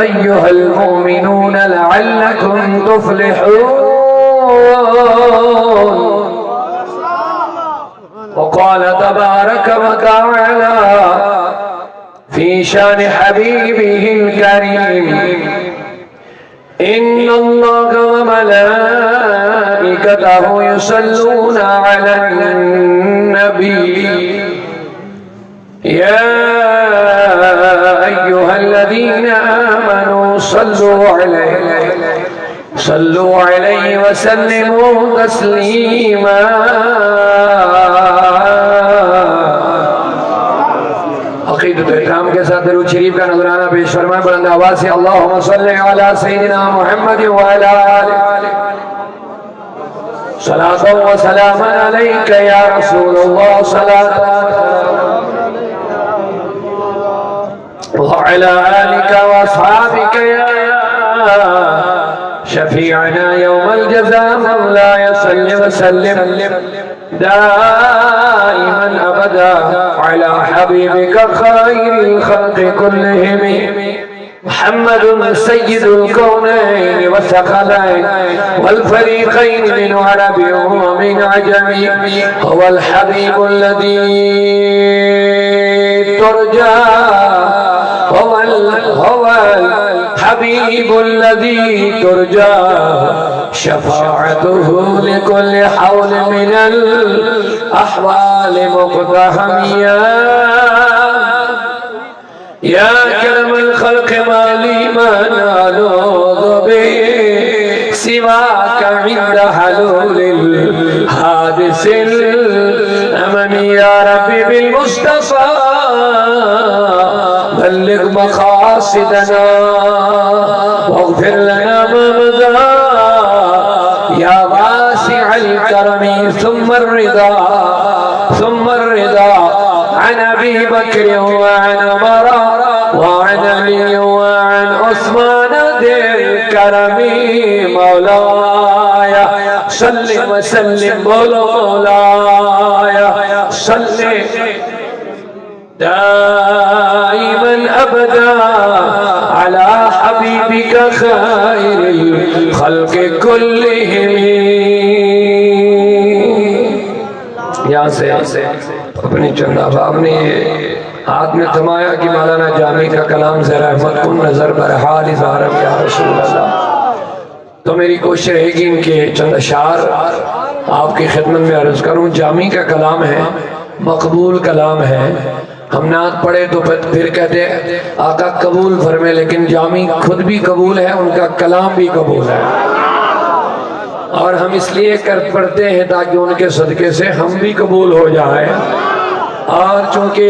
أيها المؤمنون لعلكم تفلحون. وقال تبارك وتعالى في شان حبيبه الكريم إن الله وملائكته يصلون على النبي يا أيها الذين آمنوا صلوا عليه وسلموا تسليما. عقیدت احترام کے ساتھ درود شریف کا نذرانہ پیش فرمائیں بلند آواز سے اللہم صلی علی سیدنا محمد وعلی آلہ. صلاۃ و سلام علیک یا رسول اللہ صلاۃ وعلى آلك وأصحابك يا شفيعنا يوم الجزاء. مولاي صل وسلم دائما أبدا على حبيبك خير الخلق كلهم محمد سيد الكونين والثقلين والفريقين من عرب ومن عجم. هو الحبيب الذي ترجى هو الحبيب الذي ترجى شفاعته لكل حول من الأحوال مقتحم. يا كرم الخلق ما لي ما نالوذ به سواك عند حلول الحادث الأمن. يا ربي بالمصطفى بلغ مقاصدنا واغفر لنا ما مضى يا واسع الكرم. ثم الرضا عن أبي بكر وعن عمر وعن علي وعن عثمان ذي الكرم. مولاي صل وسلم مولاي صل دائما أبدا على حبيبك خير الخلق كلهم. یہاں سے اپنی چند احباب نے ہاتھ میں تھمایا کہ مولانا جامی کا کلام سے رحمت کن نظر برحال اظہارم یا رسول اللہ. تو میری کوشش رہے گی ان کے چند اشعار آپ کی خدمت میں عرض کروں. جامی کا کلام ہے، مقبول کلام ہے. ہم نعت پڑھے تو پھر کہتے آقا قبول فرمے، لیکن جامی خود بھی قبول ہے، ان کا کلام بھی قبول ہے. اور ہم اس لیے پڑھتے ہیں تاکہ ان کے صدقے سے ہم بھی قبول ہو جائیں. اور چونکہ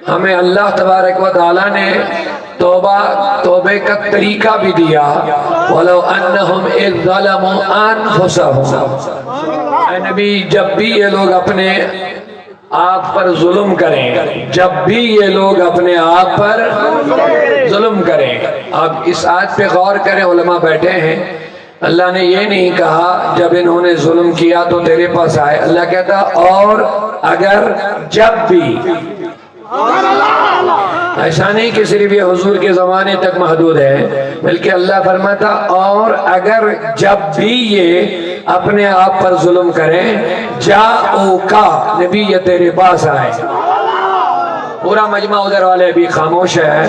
ہمیں اللہ تبارک و تعالیٰ نے توبے کا طریقہ بھی دیا. وَلَوْ أَنَّهُمْ إِذْ ظَلَمُوا أَنفُسَهُمْ. اے نبی جب بھی یہ لوگ اپنے آپ پر ظلم کریں، جب بھی یہ لوگ اپنے آپ پر ظلم کریں. اب اس آیت پہ غور کریں، علماء بیٹھے ہیں. اللہ نے یہ نہیں کہا جب انہوں نے ظلم کیا تو تیرے پاس آئے. اللہ کہتا اور اگر جب بھی. ایسا نہیں کہ صرف یہ حضور کے زمانے تک محدود ہے، بلکہ اللہ فرماتا اور اگر جب بھی یہ اپنے آپ پر ظلم کریں جاؤکا نبی یہ تیرے پاس آئے. پورا مجمع ادھر والے ابھی خاموش ہے.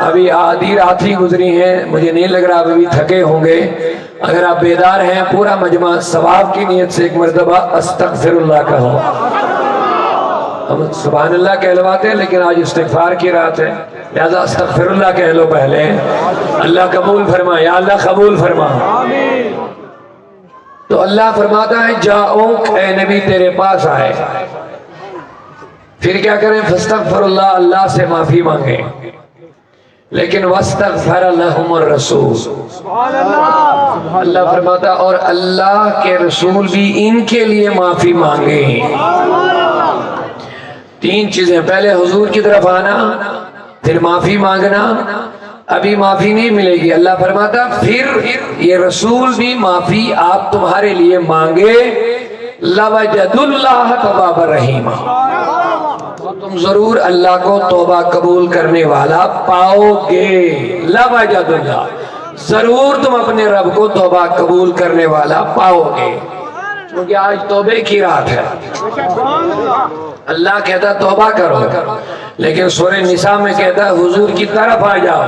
ابھی آدھی رات ہی گزری ہیں، مجھے نہیں لگ رہا ابھی تھکے ہوں گے. اگر آپ بیدار ہیں پورا مجمع ثواب کی نیت سے ایک مرتبہ استغفر اللہ کہو. ہم سبحان اللہ کہلواتے ہیں لیکن آج استغفار کی رات ہے، لہذا استغفر اللہ کہہ لو پہلے. اللہ قبول فرما، یا اللہ قبول فرما. تو اللہ فرماتا ہے جاؤک اے نبی تیرے پاس آئے. پھر کیا کریں؟ فاستغفر اللہ، اللہ سے معافی مانگیں. لیکن واستغفر لهم الرسول. اللہ فرماتا اور اللہ کے رسول بھی ان کے لیے معافی مانگے. تین چیزیں، پہلے حضور کی طرف آنا، پھر معافی مانگنا. ابھی معافی نہیں ملے گی. اللہ فرماتا پھر یہ رسول بھی معافی آپ تمہارے لیے مانگے. لَوَجَدُ اللَّهَ تَوَّابًا رَحِيمًا. تم ضرور اللہ کو توبہ قبول کرنے والا پاؤ گے، لوجد اللہ، ضرور تم اپنے رب کو توبہ قبول کرنے والا پاؤ گے، کیونکہ آج توبے کی رات ہے۔ اللہ کہتا توبہ کرو، لیکن سورہ نساء میں کہتا حضور کی طرف آ جاؤ۔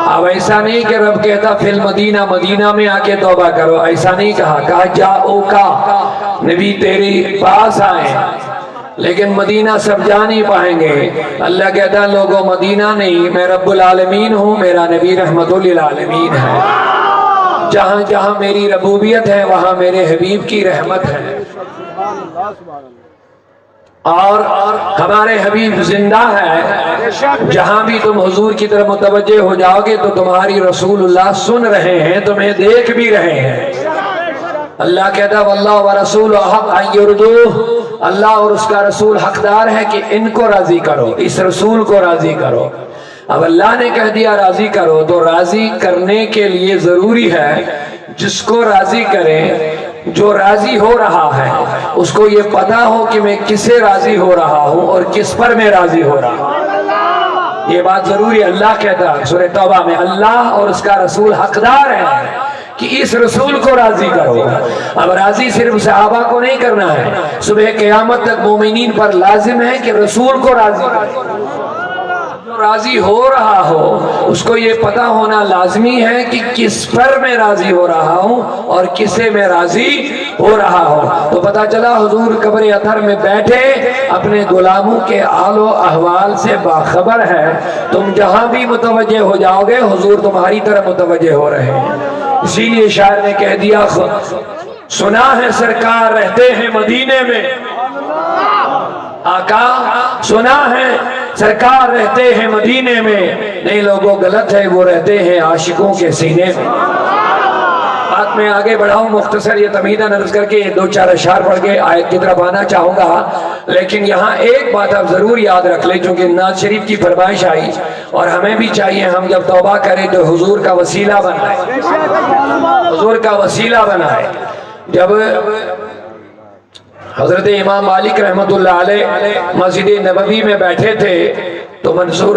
اب ایسا نہیں کہ رب کہتا فی المدینہ، مدینہ میں آ کے توبہ کرو، ایسا نہیں کہا جاؤ کا نبی تیری پاس آئے، لیکن مدینہ سب جا نہیں پائیں گے۔ اللہ کہتا لوگوں مدینہ نہیں، میں رب العالمین ہوں، میرا نبی رحمت للعالمین ہے، جہاں جہاں میری ربوبیت ہے وہاں میرے حبیب کی رحمت ہے، اور ہمارے حبیب زندہ ہے۔ جہاں بھی تم حضور کی طرف متوجہ ہو جاؤ گے تو تمہاری رسول اللہ سن رہے ہیں، تمہیں دیکھ بھی رہے ہیں۔ اللہ کہتا واللہ ورسول حق ان یردوہ، اللہ اور اس کا رسول حقدار ہے کہ ان کو راضی کرو، اس رسول کو راضی کرو۔ اب اللہ نے کہہ دیا راضی کرو، تو راضی کرنے کے لیے ضروری ہے جس کو راضی کریں، جو راضی ہو رہا ہے اس کو یہ پتا ہو کہ میں کسے راضی ہو رہا ہوں اور کس پر میں راضی ہو رہا ہوں، یہ بات ضروری ہے۔ اللہ کہتا سورہ توبہ میں اللہ اور اس کا رسول حقدار ہے کہ اس رسول کو راضی کرو۔ اب راضی صرف صحابہ کو نہیں کرنا ہے، صبح قیامت تک مومنین پر لازم ہے کہ رسول کو راضی کرو۔ راضی ہو رہا ہو اس کو یہ پتا ہونا لازمی ہے کہ کس پر میں راضی ہو رہا ہوں اور کسے میں راضی ہو رہا ہوں۔ تو پتا چلا حضور قبر اطہر میں بیٹھے اپنے غلاموں کے حال و احوال سے باخبر ہے، تم جہاں بھی متوجہ ہو جاؤ گے حضور تمہاری طرف متوجہ ہو رہے ہیں۔ اسی لیے شاعر نے کہہ دیا سنا ہے سرکار رہتے ہیں مدینے میں، آقا سنا ہے سرکار رہتے ہیں مدینے میں، نہیں لوگوں غلط ہے وہ رہتے ہیں عاشقوں کے سینے میں۔ بات میں آگے بڑھاؤں، مختصر یہ تمہیداً عرض کر کے دو چار اشعار پڑھ کے آیت کی طرف آنا چاہوں گا، لیکن یہاں ایک بات آپ ضرور یاد رکھ لیں، چونکہ نعت شریف کی فرمائش آئی اور ہمیں بھی چاہیے ہم جب توبہ کریں تو حضور کا وسیلہ بنائے، حضور کا وسیلہ بنائے۔ جب حضرت امام مالک رحمت اللہ علیہ مسجد نبوی میں بیٹھے تھے تو منصور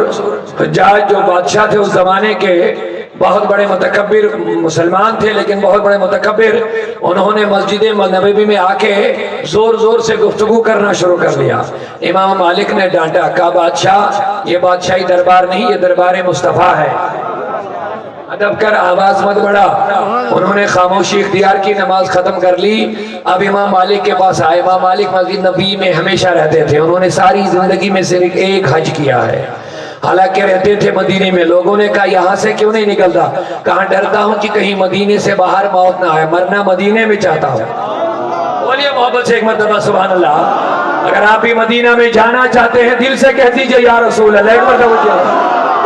حجاج جو بادشاہ تھے اس زمانے کے، بہت بڑے متکبر مسلمان تھے لیکن بہت بڑے متکبر، انہوں نے مسجد نبوی میں آ کے زور زور سے گفتگو کرنا شروع کر دیا۔ امام مالک نے ڈانٹا، کہا بادشاہ یہ بادشاہی دربار نہیں، یہ دربار مصطفیٰ ہے، ادب کر آواز مت بڑھا۔ انہوں نے خاموشی اختیار کی، نماز ختم کر لی۔ اب امام مالک کے پاس آئے، امام مالک مسجد نبوی میں ہمیشہ رہتے تھے، انہوں نے ساری زندگی میں صرف ایک حج کیا ہے، حالانکہ رہتے تھے مدینے میں۔ لوگوں نے کہا یہاں سے کیوں نہیں نکلتا؟ کہاں ڈرتا ہوں کہ کہیں مدینے سے باہر موت نہ آئے، مرنا مدینے میں چاہتا ہوں۔ بولیے محبت سے ایک مرتبہ سبحان اللہ۔ اگر آپ بھی مدینہ میں جانا چاہتے ہیں دل سے کہہ دیجئے یا رسول اللہ، ایک مرتبہ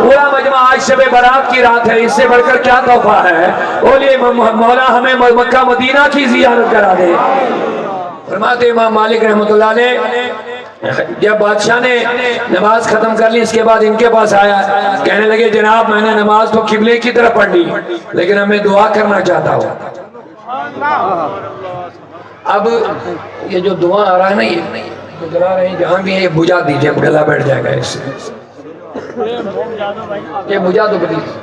پورا مجمع، آج شب برات کی رات ہے، اس سے بڑھ کر کیا تحفہ ہے؟ بولیے مولا ہمیں مکہ مدینہ کی زیارت کرا دے۔ فرماتے امام مالک رحمت اللہ علیہ جب بادشاہ نے نماز ختم کر لی، اس کے بعد ان کے پاس آیا، کہنے لگے جناب میں نے نماز تو قبلے کی طرف پڑھ لی لیکن ہمیں دعا کرنا چاہتا ہوں۔ اب یہ جو دعا آ رہا ہے نا، یہ گزرا رہے ہیں جہاں بھی ہے، یہ بجھا دیجئے، گلا بیٹھ جائے گا اس سے، یہ بجھا دو پلیز۔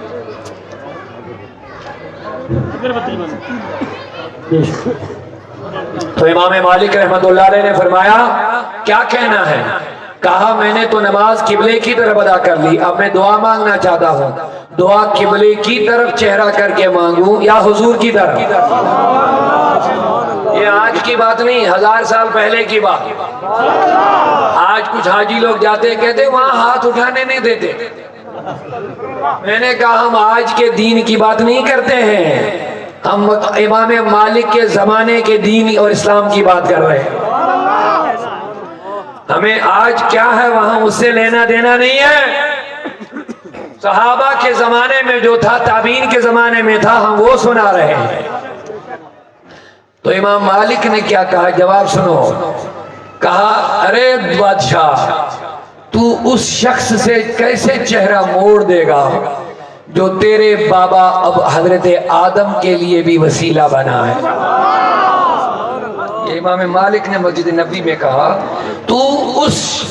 تو امام مالک رحمت اللہ علیہ نے فرمایا کیا کہنا ہے؟ کہا میں نے تو نماز قبلے کی طرف ادا کر لی، اب میں دعا مانگنا چاہتا ہوں، دعا قبلے کی طرف چہرہ کر کے مانگوں یا حضور کی طرف؟ یہ آج کی بات نہیں، 1000 سال پہلے کی بات۔ آج کچھ حاجی لوگ جاتے کہتے وہاں ہاتھ اٹھانے نہیں دیتے۔ میں نے کہا ہم آج کے دین کی بات نہیں کرتے ہیں، ہم امام مالک کے زمانے کے دین اور اسلام کی بات کر رہے ہیں۔ ہمیں آج کیا ہے وہاں اس سے لینا دینا نہیں ہے۔ صحابہ کے زمانے میں جو تھا، تابعین کے زمانے میں تھا، ہم وہ سنا رہے ہیں۔ تو امام مالک نے کیا کہا؟ جواب سنو۔ کہا ارے بادشاہ تو اس شخص سے کیسے چہرہ موڑ دے گا جو تیرے بابا اب حضرت آدم کے لیے بھی وسیلہ بنا ہے؟ یہ امام مالک نے مسجد نبوی میں کہا تو اس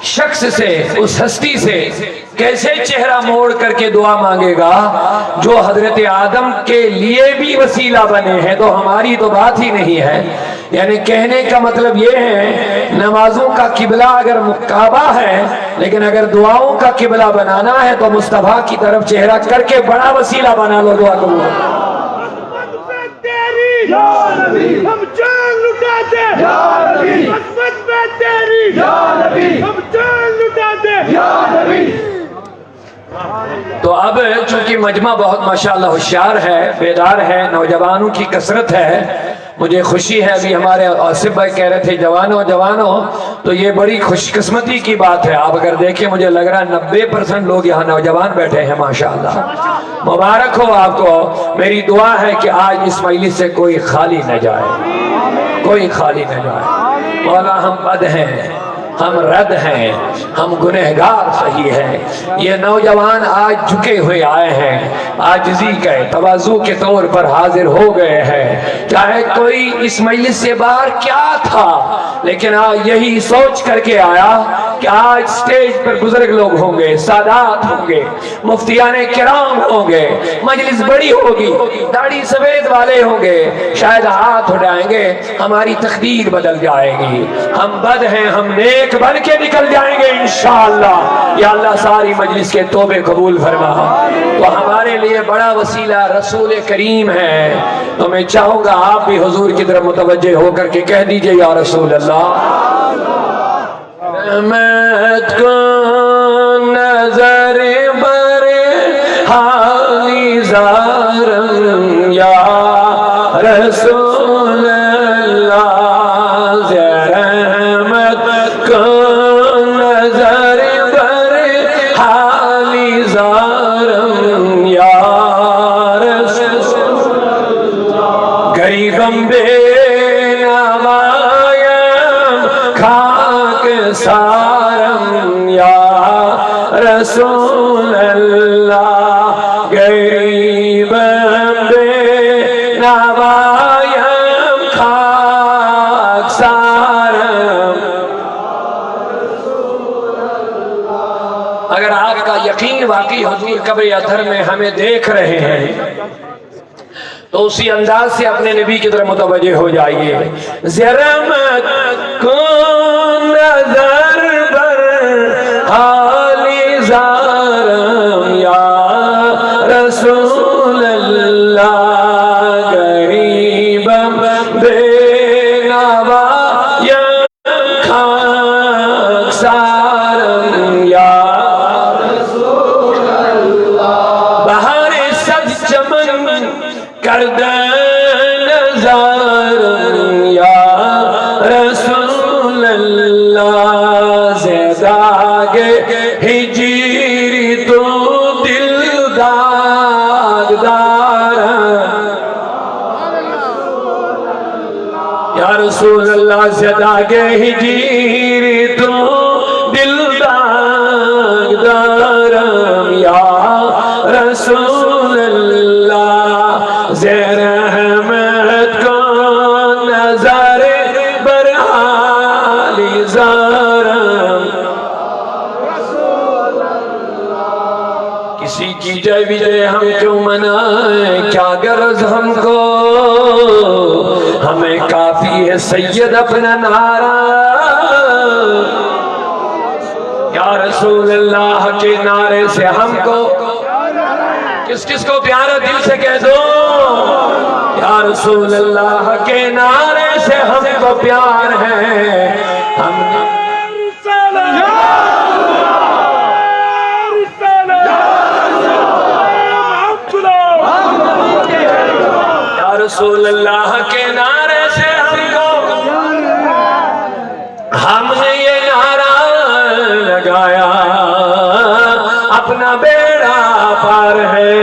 شخص سے، اس ہستی سے کیسے چہرہ موڑ کر کے دعا مانگے گا جو حضرت آدم کے لیے بھی وسیلہ بنے ہیں، تو ہماری تو بات ہی نہیں ہے۔ یعنی کہنے کا مطلب یہ ہے نمازوں کا قبلہ اگر کعبہ ہے، لیکن اگر دعاؤں کا قبلہ بنانا ہے تو مصطفیٰ کی طرف چہرہ کر کے بڑا وسیلہ بنا لو دعا کرو۔ ہم جان لٹاتے عظمت میں تیری، ہم جان لٹاتے۔ تو اب چونکہ مجمع بہت ماشاءاللہ ہوشیار ہے، بیدار ہے، نوجوانوں کی کثرت ہے، مجھے خوشی ہے۔ ابھی ہمارے آصف بھائی کہہ رہے تھے جوانوں، تو یہ بڑی خوش قسمتی کی بات ہے۔ آپ اگر دیکھیں مجھے لگ رہا ہے 90% لوگ یہاں نوجوان بیٹھے ہیں ماشاءاللہ۔ مبارک ہو آپ کو۔ میری دعا ہے کہ آج اس مجلس سے کوئی خالی نہ جائے، کوئی خالی نہ جائے۔ مولا ہم بد ہیں، ہم رد ہیں، ہم گنہگار صحیح ہیں۔ یہ نوجوان آج جھکے ہوئے آئے ہیں، عاجزی کے تواضع کے طور پر حاضر ہو گئے ہیں۔ چاہے کوئی اس مجلس سے باہر کیا تھا، لیکن آج یہی سوچ کر کے آیا کہ آج سٹیج پر بزرگ لوگ ہوں گے، سادات ہوں گے، مفتیان کرام ہوں گے، مجلس بڑی ہوگی، داڑھی سفید والے ہوں گے، شاید ہاتھ اٹھائیں گے، ہماری تقدیر بدل جائے گی۔ ہم بد ہیں، ہم نیک بن کے نکل جائیں گے انشاءاللہ۔ یا اللہ ساری مجلس کے توبے قبول فرما۔ تو ہمارے لیے بڑا وسیلہ رسول کریم ہے، تو میں چاہوں گا آپ بھی حضور کی طرف متوجہ ہو کر کے کہہ دیجئے یا رسول اللہ۔ رحمت کو نظر بر حالی زارم یا رسول اللہ، رحمت کو نظر بر حالی زارم یا رسول اللہ، غریبم بے سارم یا رسول اللہ، غریب بے نوائم خاک سارم۔ اگر آپ کا یقین واقعی حضور قبر اطہر میں ہمیں دیکھ رہے ہیں تو اسی انداز سے اپنے نبی کی طرف متوجہ ہو جائیے۔ زرمت کو نظر بر حالی زارم یا رسول اللہ، غریبم بے نوائم خاک سارم یا رسول اللہ، بہار سبز چمن کردن نظارم یا رسول اللہ، زیداگ ہجیری تو دل داغ دارم یا رسول اللہ، زیداگ ہجیری تو دل داغ دارم یا رسول اللہ، زیر رحمت کو نظر بر حالی زارم۔ کسی کی جے وجے ہم کیوں منائیں، کیا غرض ہم کو، ہمیں کافی ہے سید اپنا نعرہ، یا رسول اللہ کے نعرے سے ہم کو کس کو پیارا دل سے کہہ دو، یا رسول اللہ کے نعرے سے ہم کو پیار ہے۔ ہم یا رسول اللہ کے نعرے سے ہم کو، ہم نے یہ نعرہ لگایا اپنا بیڑا پار ہے۔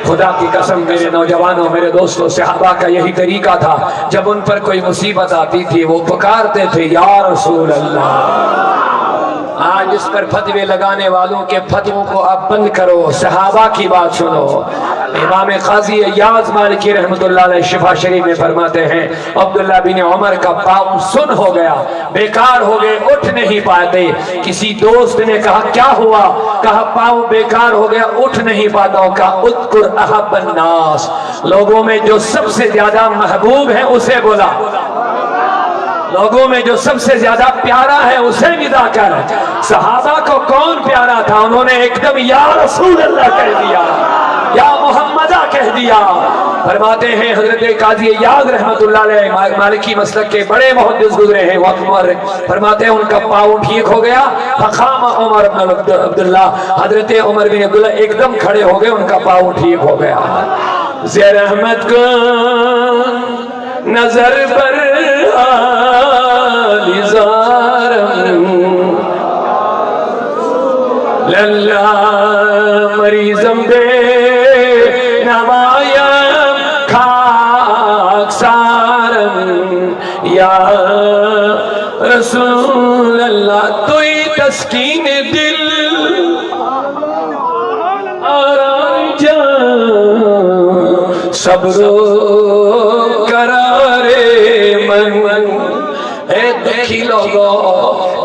خدا کی قسم میرے نوجوانوں، میرے دوستوں، صحابہ کا یہی طریقہ تھا، جب ان پر کوئی مصیبت آتی تھی وہ پکارتے تھے یا رسول اللہ، آج اس پر فتوے لگانے والوں کے فتووں کو اب بند کرو، صحابہ کی بات سنو۔ امام قاضی ایاز مالکی رحمۃ اللہ علیہ شفا شریف میں فرماتے ہیں عبداللہ بن عمر کا پاؤں سن ہو گیا، بیکار ہو گئے، اٹھ نہیں پاتے۔ کسی دوست نے کہا کیا ہوا؟ کہا پاؤں بیکار ہو گیا، اٹھ نہیں پاتا ہوں۔ کہا اذکر احب الناس، لوگوں میں جو سب سے زیادہ محبوب ہے اسے بولا، لوگوں میں جو سب سے زیادہ پیارا ہے اسے ندا کر۔ صحابہ کو کون پیارا تھا؟ انہوں نے ایک دم یا رسول اللہ کہہ دیا، یا محمدہ کہہ دیا۔ فرماتے ہیں حضرت قاضی ایاز رحمت اللہ علیہ مالکی مسلک کے بڑے محدث گزرے ہیں، فرماتے ہیں ان کا پاؤں ٹھیک ہو گیا۔ فقام عمر بن عبداللہ، حضرت عمر بن عبداللہ ایک دم کھڑے ہو گئے، ان کا پاؤں ٹھیک ہو گیا۔ زیر احمد کو نظر پر للہ مریضم دے نوایم خاک سارم، یا رسول اللہ توئی تسکین دل آرام جان صبر و قرار من۔ اے دکھی لوگوں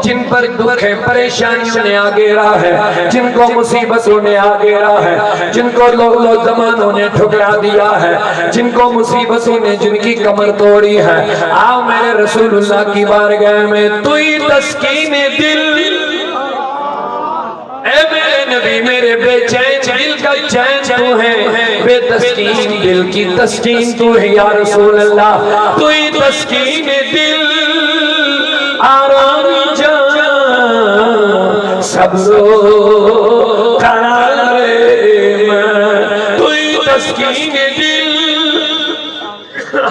جن پر دکھ ہے، پریشانیوں نے آگیرا ہے، جن کو مصیبتوں نے آگیرا ہے، جن کو لوگ زمانوں نے ٹھکرا دیا ہے، جن کو مصیبتوں نے جن کی کمر توڑی ہے، آؤ میرے رسول اللہ کی بارگاہ میں، توئی تسکین دل، اے میرے نبی میرے بے چین دل کا چین تو ہے، بے تسکین دل کی تسکین تو ہے یا رسول اللہ، توئی تسکین دل آرام جان صبر و قرار من، توئی تسکین دل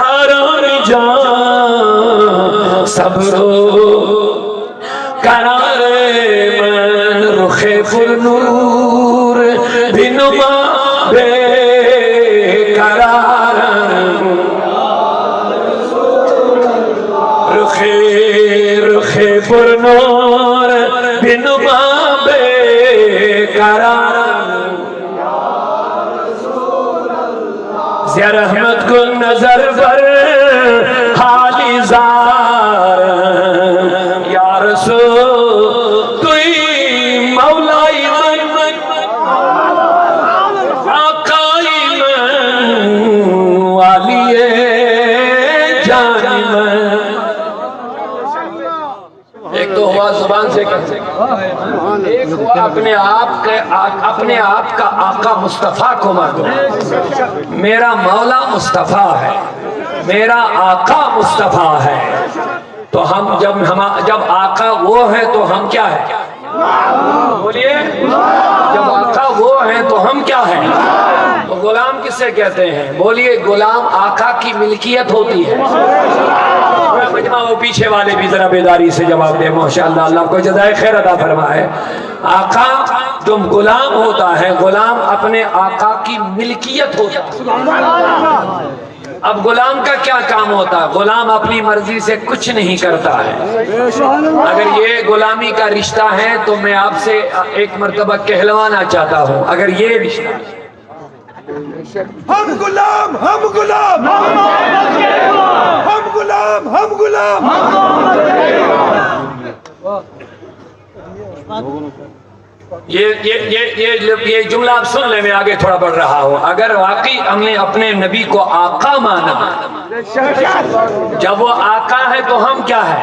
آرام جان صبر و قرار من، رخ پر نور بنما بے قرار، رخ پر نور بنما بے قرار، زیر احمد کو نظر پر حالی زار، یا رسول توئی مولائی من آقائی من والی جان من۔ ایک تو ہوا زبان سے کہتے ہیں، ایک ہوا اپنے آپ کا آقا مصطفیٰ کو مانو۔ میرا مولا مصطفیٰ ہے، میرا آقا مصطفیٰ ہے، تو ہم جب آقا وہ ہے تو ہم کیا ہے؟ بولیے، جب آقا وہ ہے تو ہم کیا ہیں؟ تو غلام کسے کہتے ہیں؟ بولیے، غلام آقا کی ملکیت ہوتی ہے۔ مجمع وہ پیچھے والے بھی ذرا بیداری سے جواب دے، ماشاءاللہ، اللہ کو جزائے خیر عطا فرمائے۔ آقا جو غلام ہوتا ہے، غلام اپنے آقا کی ملکیت ہوتا ہے۔ اب غلام کا کیا کام ہوتا ہے؟ غلام اپنی مرضی سے کچھ نہیں کرتا ہے۔ اگر یہ غلامی کا رشتہ ہے تو میں آپ سے ایک مرتبہ کہلوانا چاہتا ہوں، اگر یہ رشتہ ہم غلام، ہم غلام، ہم غلام، ہم غلام، یہ جملہ آپ سن لیں، میں آگے تھوڑا بڑھ رہا ہوں۔ اگر واقعی ہم نے اپنے نبی کو آقا مانا، جب وہ آقا ہے تو ہم کیا ہے؟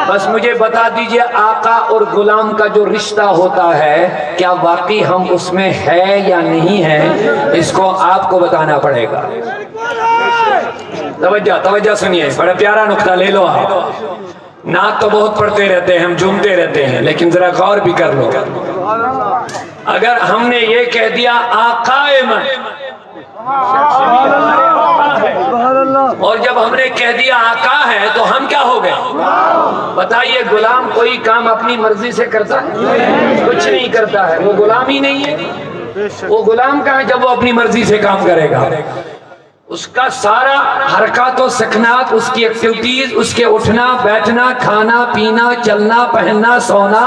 بس مجھے بتا دیجئے، آقا اور غلام کا جو رشتہ ہوتا ہے کیا واقعی ہم اس میں ہے یا نہیں ہے؟ اس کو آپ کو بتانا پڑے گا۔ توجہ سنیے، بڑا پیارا نقطہ لے لو آپ۔ نعت تو بہت پڑھتے رہتے ہیں، ہم جھومتے رہتے ہیں، لیکن ذرا غور بھی کر لو۔ اگر ہم نے یہ کہہ دیا آقا من، اور جب ہم نے کہہ دیا آقا ہے تو ہم کیا ہو گئے؟ بتائیے، غلام کوئی کام اپنی مرضی سے کرتا ہے؟ کچھ نہیں کرتا ہے، وہ غلام ہی نہیں ہے۔ وہ غلام کا ہے جب وہ اپنی مرضی سے کام کرے گا۔ اس کا سارا حرکات و سکنات، اس کی ایکٹیویٹیز، اس کے اٹھنا بیٹھنا، کھانا پینا، چلنا پہننا، سونا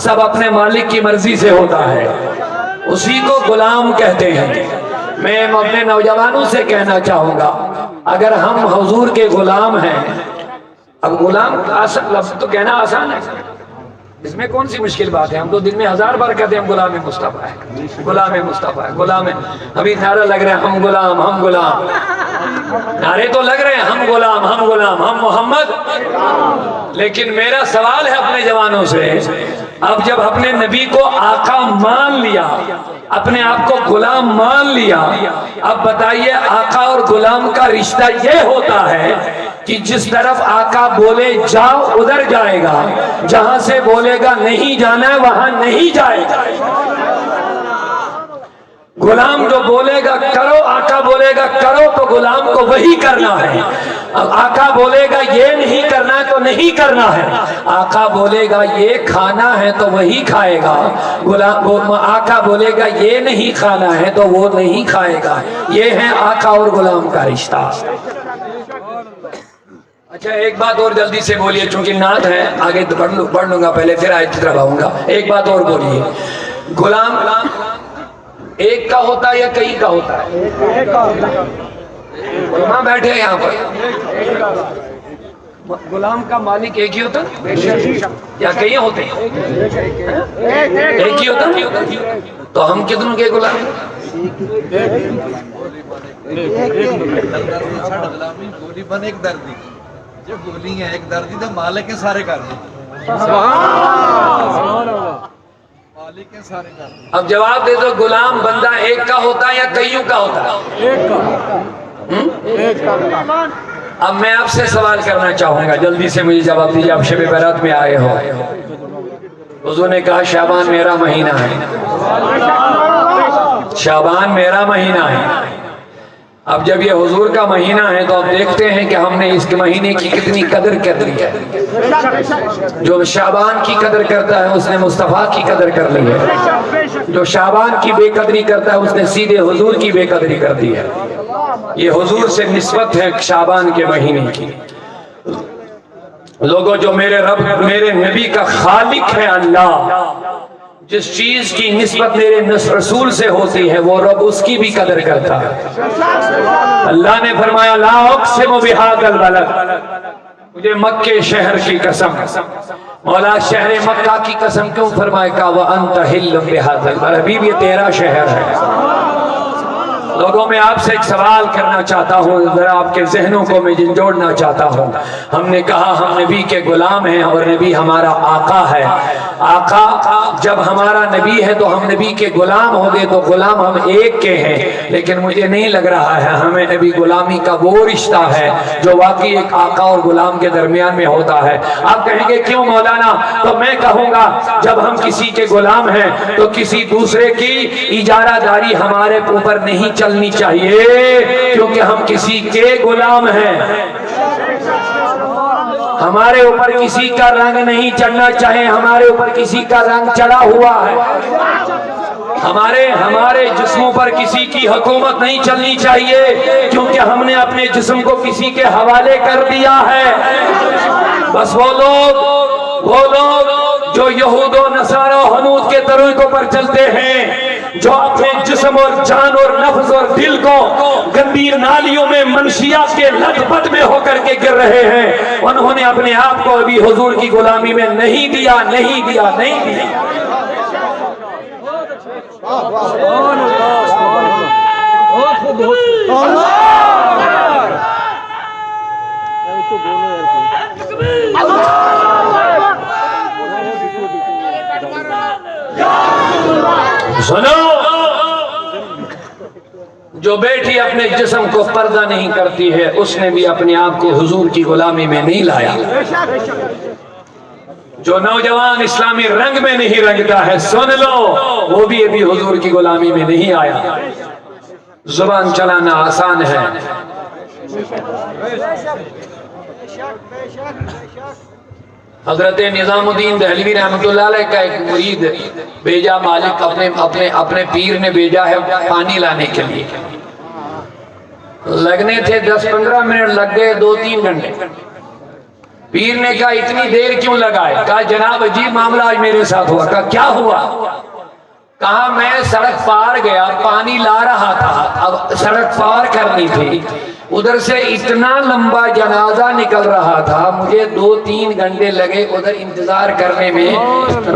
سب اپنے مالک کی مرضی سے ہوتا ہے، اسی کو غلام کہتے ہیں۔ میں اپنے نوجوانوں سے کہنا چاہوں گا، اگر ہم حضور کے غلام ہیں، اب غلام لفظ تو کہنا آسان ہے، اس میں کون سی مشکل بات ہے؟ ہم تو دن میں 1000 بار کہتے ہیں ہم غلام مصطفیٰ ہے، غلام مصطفیٰ ہے، غلام ہے۔ ابھی نعرہ لگ رہے ہیں ہم غلام، ہم غلام، نعرے تو لگ رہے ہیں ہم غلام، ہم غلام، ہم محمد۔ لیکن میرا سوال ہے اپنے جوانوں سے، اب جب اپنے نبی کو آقا مان لیا، اپنے آپ کو غلام مان لیا، اب بتائیے آقا اور غلام کا رشتہ یہ ہوتا ہے کہ جس طرف آقا بولے جاؤ ادھر جائے گا، جہاں سے بولے گا نہیں جانا ہے وہاں نہیں جائے گا۔ غلام جو بولے گا کرو، آقا بولے گا کرو، تو غلام کو وہی کرنا ہے۔ اب آقا بولے گا یہ نہیں کرنا ہے تو نہیں کرنا ہے، آقا بولے گا یہ کھانا ہے تو وہی کھائے گا، آقا بولے گا یہ نہیں کھانا ہے تو وہ نہیں کھائے گا۔ یہ ہے آقا اور غلام کا رشتہ۔ اچھا ایک بات اور جلدی سے بولیے، چونکہ نعت ہے، آگے پڑھ لوں گا، پہلے پھر آیت کی طرف آؤں گا۔ ایک بات اور بولیے، غلام ایک کا ہوتا ہے یا کئی کا ہوتا ہے؟ علماء بیٹھے ہیں یہاں پر، غلام کا مالک ایک ہی ہوتا یا کئی ہوتے ہیں؟ ایک ہی ہوتا، تو ہم کتنوں کے غلام؟ گولی بن ایک دردی، جو گولی ہے ایک دردی تو مالک کے سارے کر دی، مالک کے سارے کر دی۔ اب جواب دے دو، غلام بندہ ایک کا ہوتا ہے یا کئیوں کا ہوتا ہے؟ اب میں آپ سے سوال کرنا چاہوں گا، جلدی سے مجھے جواب دیجیے، آپ شب برات میں آئے ہو، حضور نے کہا شعبان میرا مہینہ ہے، شعبان میرا مہینہ ہے۔ اب جب یہ حضور کا مہینہ ہے تو اب دیکھتے ہیں کہ ہم نے اس کے مہینے کی کتنی قدر کر لی ہے۔ جو شعبان کی قدر کرتا ہے اس نے مصطفیٰ کی قدر کر لی ہے، جو شعبان کی بے قدری کرتا ہے اس نے سیدھے حضور کی بے قدری کر دی ہے۔ یہ حضور سے نسبت ہے شعبان کے مہینے کی۔ لوگوں جو میرے رب میرے نبی کا خالق ہے اللہ، جس چیز کی نسبت میرے رسول سے ہوتی ہے وہ رب اس کی بھی قدر کرتا ہے۔ اللہ نے فرمایا لا اقسم بہذا البلد، مجھے مکہ شہر کی قسم، مولا شہر مکہ کی قسم کیوں فرمائے کہا وَأَنْتَ حِلٌّ بِهَذَا الْبَلَدِ، حبیب یہ تیرا شہر ہے۔ لوگوں میں آپ سے ایک سوال کرنا چاہتا ہوں، ذرا آپ کے ذہنوں کو میں جھنجھوڑنا چاہتا ہوں۔ ہم نے کہا ہم نبی کے غلام ہیں اور نبی ہمارا آقا ہے۔ آقا جب ہمارا نبی ہے تو ہم نبی کے غلام ہو گئے، تو غلام ہم ایک کے ہیں، لیکن مجھے نہیں لگ رہا ہے ہمیں نبی غلامی کا وہ رشتہ ہے جو واقعی ایک آقا اور غلام کے درمیان میں ہوتا ہے۔ آپ کہیں گے کیوں مولانا؟ تو میں کہوں گا جب ہم کسی کے غلام ہیں تو کسی دوسرے کی اجارہ داری ہمارے اوپر نہیں چلنی چاہیے، کیونکہ ہم کسی کے غلام ہیں۔ ہمارے اوپر کسی کا رنگ نہیں چڑھنا چاہے، ہمارے اوپر کسی کا رنگ چڑھا ہوا ہے۔ ہمارے جسموں پر کسی کی حکومت نہیں چلنی چاہیے، کیونکہ ہم نے اپنے جسم کو کسی کے حوالے کر دیا ہے۔ بس وہ لوگ جو یہود و نصارہ و حنود کے طریقوں پر چلتے ہیں، جو اپنے جسم اور جان اور نفس اور دل کو گندی نالیوں میں منشیات کے لت پت میں ہو کر کے گر رہے ہیں، انہوں نے اپنے آپ کو ابھی حضور کی غلامی میں نہیں دیا۔ سنو، جو بیٹی اپنے جسم کو پردہ نہیں کرتی ہے اس نے بھی اپنے آپ کو حضور کی غلامی میں نہیں لایا۔ جو نوجوان اسلامی رنگ میں نہیں رنگتا ہے سن لو، وہ بھی ابھی حضور کی غلامی میں نہیں آیا۔ زبان چلانا آسان ہے، حضرت نظام الدین دہلوی رحمۃ اللہ علیہ کا ایک مرید بھیجا، مالک اپنے پیر نے بھیجا ہے پانی لانے کے لیے۔ لگنے تھے 10-15 منٹ، لگ گئے 2-3 گھنٹے۔ پیر نے کہا اتنی دیر کیوں لگائے؟ کہا جناب عجیب معاملہ آج میرے ساتھ ہوا۔ کہا کیا ہوا؟ کہا میں سڑک پار گیا، پانی لا رہا تھا، اب سڑک پار کرنی تھی، ادھر سے اتنا لمبا جنازہ نکل رہا تھا، مجھے 2-3 گھنٹے لگے ادھر انتظار کرنے میں،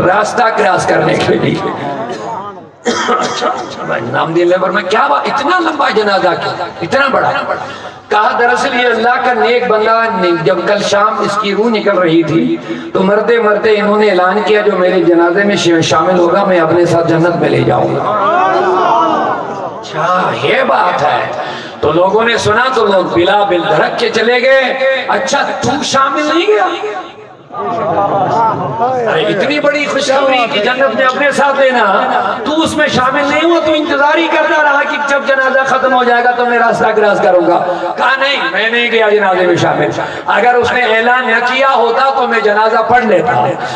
راستہ کراس کرنے کے لیے۔ نام دل پر میں کیا بات، اتنا لمبا جنازہ کیا، اتنا بڑا؟ کہا دراصل یہ اللہ کا نیک بندہ، جب کل شام اس کی روح نکل رہی تھی تو مرتے مرتے انہوں نے اعلان کیا جو میرے جنازے میں شامل ہوگا میں اپنے ساتھ جنت میں لے جاؤں گا۔ اچھا یہ بات ہے، تو لوگوں نے سنا تو لوگ بلا بل دھڑک کے چلے گئے۔ اچھا تو شامل نہیں گیا؟ اتنی بڑی خوشخبری کہ جنت میں اپنے ساتھ لینا، تو اس میں شامل نہیں ہوا، تو انتظار ہی کرتا رہا کہ جب جنازہ ختم ہو جائے گا تو میں راستہ کراس کروں گا۔ کہا نہیں میں نہیں گیا جنازے میں شامل، اگر اس نے اعلان نہ کیا ہوتا تو میں جنازہ پڑھ لیتا،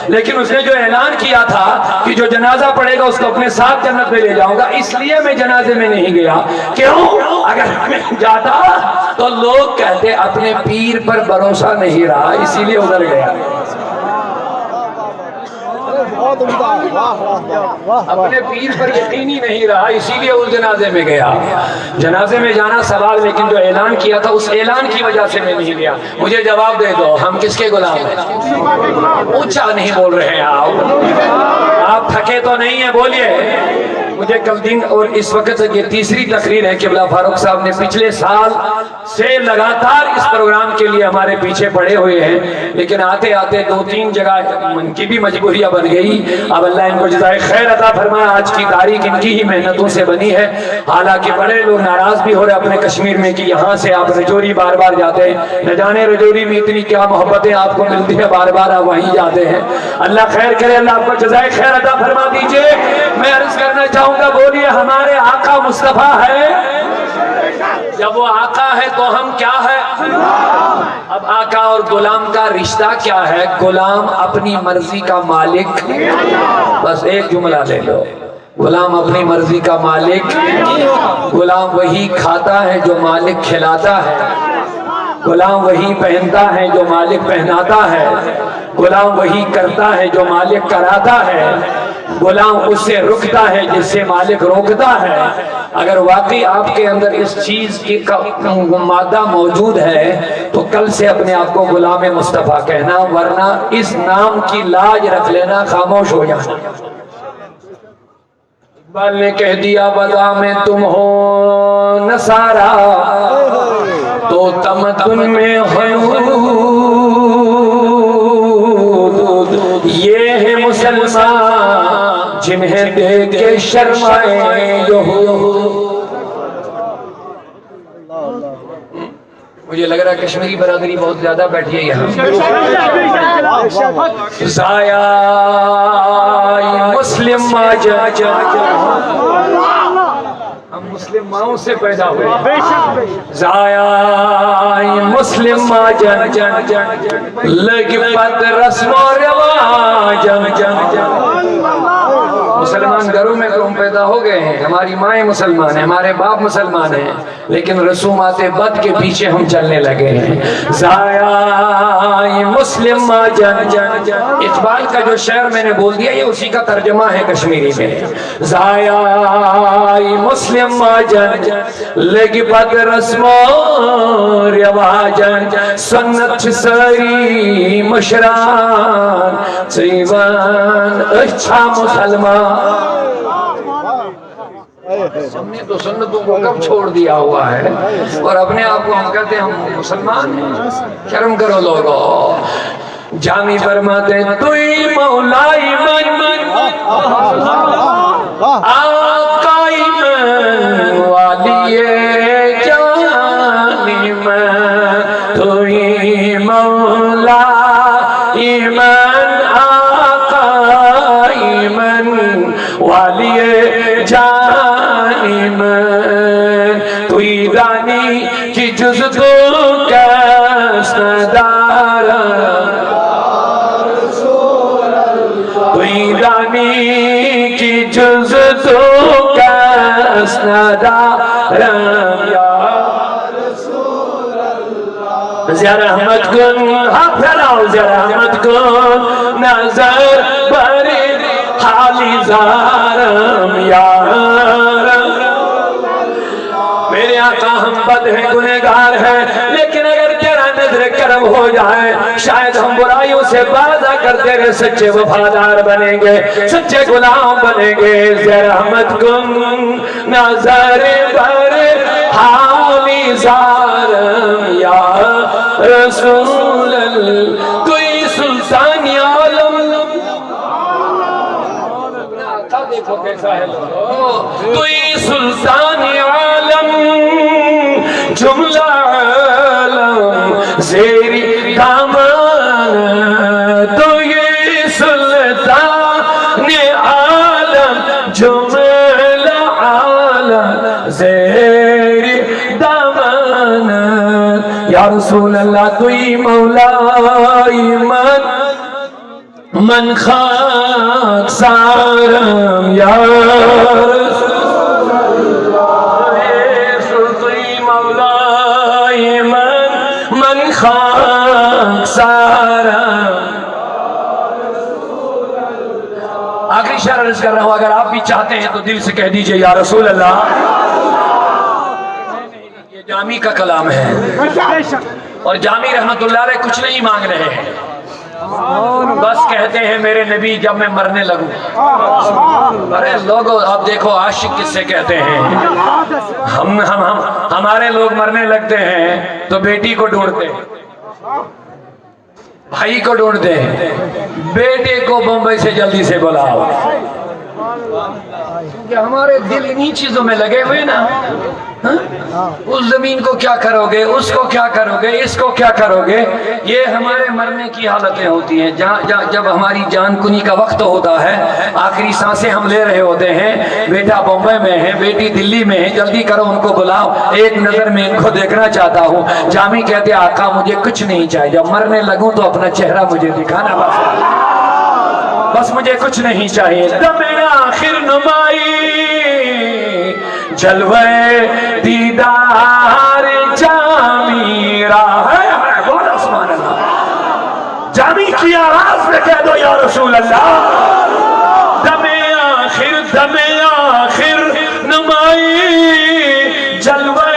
لیکن اس نے جو اعلان کیا تھا کہ جو جنازہ پڑھے گا اس کو اپنے ساتھ جنت میں لے جاؤں گا، اس لیے میں جنازے میں نہیں گیا۔ کیوں؟ اگر میں جاتا تو لوگ کہتے اپنے پیر پر بھروسہ نہیں رہا اسی لیے ادھر گیا، اپنے پیر پر یقینی نہیں رہا اسی لیے اس جنازے میں گیا۔ جنازے میں جانا سوال، لیکن جو اعلان کیا تھا اس اعلان کی وجہ سے میں نہیں گیا۔ مجھے جواب دے دو ہم کس کے غلام ہیں؟ اونچا نہیں بول رہے ہیں آپ تھکے تو نہیں ہیں؟ بولیے۔ مجھے کل دن اور اس وقت یہ تیسری تقریر ہے، قبلہ فاروق صاحب نے پچھلے سال سے لگاتار اس پروگرام کے لیے ہمارے پیچھے پڑے ہوئے ہیں، لیکن آتے آتے 2-3 جگہ ان کی بھی مجبوریاں بن گئی۔ اب اللہ ان کو جزائے خیر عطا فرمائے، آج کی تاریخ ان کی ہی محنتوں سے بنی ہے۔ حالانکہ بڑے لوگ ناراض بھی ہو رہے اپنے کشمیر میں کہ یہاں سے آپ رجوری بار بار جاتے ہیں، نہ جانے رجوری میں اتنی کیا محبتیں آپ کو ملتی ہیں، بار بار آپ وہیں جاتے ہیں۔ اللہ خیر کرے، اللہ آپ کو جزائے خیر عطا فرما دیجئے۔ میں عرض کرنا چاہوں گا، بولیے ہمارے آقا مصطفیٰ ہے۔ جب وہ آقا ہے تو ہم کیا ہے؟ اب آقا اور غلام کا رشتہ کیا ہے؟ غلام اپنی مرضی کا مالک، بس ایک جملہ لے لو، غلام اپنی مرضی کا مالک، غلام وہی کھاتا ہے جو مالک کھلاتا ہے، غلام وہی پہنتا ہے جو مالک پہناتا ہے، غلام وہی کرتا ہے جو مالک کراتا ہے، غلام اس سے رکتا ہے جس سے مالک روکتا ہے۔ اگر واقعی آپ کے اندر اس چیز کی مادہ موجود ہے تو کل سے اپنے آپ کو غلام مصطفیٰ کہنا، ورنہ اس نام کی لاج رکھ لینا، خاموش ہو جانا۔ اقبال نے کہہ دیا وضع میں تم ہو نصارا تو تمدن میں یہ ہے مسلمان جنہیں دیکھ کے شرمائے جو مجھے لگ رہا ہے کشمیری برادری بہت زیادہ بیٹھی ہے یہاں۔ زایا مسلم ماجا، ہم مسلم ماؤں سے پیدا ہوئے، زایا مسلم ماجا لگ پت رسم و رواج، مسلمان گھروں میں تو ہم پیدا ہو گئے ہیں، ہماری مائیں مسلمان ہیں، ہمارے باپ مسلمان ہیں، لیکن رسومات بد کے پیچھے ہم چلنے لگے ہیں۔ زایا مسلم ماجا، اقبال کا جو شعر میں نے بول دیا یہ اسی کا ترجمہ ہے کشمیری میں۔ زایا مسلم ماجا لگ پت رسم و رواج، سنت ساری مشران سیوان اچھا مسلمان۔ ہم نے تو سنتوں کو کب چھوڑ دیا ہوا ہے اور اپنے آپ کو ہم کہتے ہیں ہم مسلمان ہیں۔ شرم کرو لوگوں۔ جامی فرماتے توئی مولائی من آقائی من والی جانی من، توئی مولائی من آقائی من والی جانی من، توئی دانی کی جز تو کس ندارا، توئی دانی کی جز تو کس ندارا یا ذرا مت کن ہاتھ پھیلاؤ ذرا مت کن نظر بر حالی زارم یارم میرے آقا ہم بد ہیں گنہگار ہیں لیکن اگر تیرا نظر کرم ہو جائے شاید ہم برائیوں سے باز آ کر تیرے سچے وفادار بنیں گے سچے غلام بنیں گے ذرا مت کن نظر بر حالی زارم یا رسول اللہ کوئی سلطانی عالم دیکھو کیسا ہے کوئی سلطانی عالم جملہ عالم زیری دامان تو یہ سلطان عالم جملہ عالم زیری دامان یا رسول اللہ توی مولائی من خاک سارم یا رسول اللہ توی مولائی من خاک سارم آخری شعر عرض کر رہا ہوں اگر آپ بھی چاہتے ہیں تو دل سے کہہ دیجئے یا رسول اللہ یہ جامی کا کلام ہے اور جامی رحمت اللہ علیہ کچھ نہیں مانگ رہے ہیں بس کہتے ہیں میرے نبی جب میں مرنے لگوں ارے لوگوں آپ دیکھو عاشق کس سے کہتے ہیں ہمارے لوگ مرنے لگتے ہیں تو بیٹی کو ڈھونڈتے ہیں بھائی کو ڈھونڈتے ہیں بیٹے کو بمبئی سے جلدی سے بلاؤ کہ ہمارے دل انہی چیزوں میں لگے ہوئے نا اس زمین کو کیا کرو گے اس کو کیا کرو گے اس کو کیا کرو گے یہ ہمارے مرنے کی حالتیں ہوتی ہیں جب ہماری جان کنی کا وقت ہوتا ہے آخری سانسیں ہم لے رہے ہوتے ہیں بیٹا بمبئی میں ہے بیٹی دلی میں ہے جلدی کرو ان کو بلاؤ ایک نظر میں ان کو دیکھنا چاہتا ہوں جامی کہتے آقا مجھے کچھ نہیں چاہیے جب مرنے لگوں تو اپنا چہرہ مجھے دکھانا بس مجھے کچھ نہیں چاہیے دم آخر نمائی جلوے دیدار جامی راہ بہت آسمان اللہ جامی کی آواز میں کہہ دو یا رسول اللہ دم آخر نمائی جلوے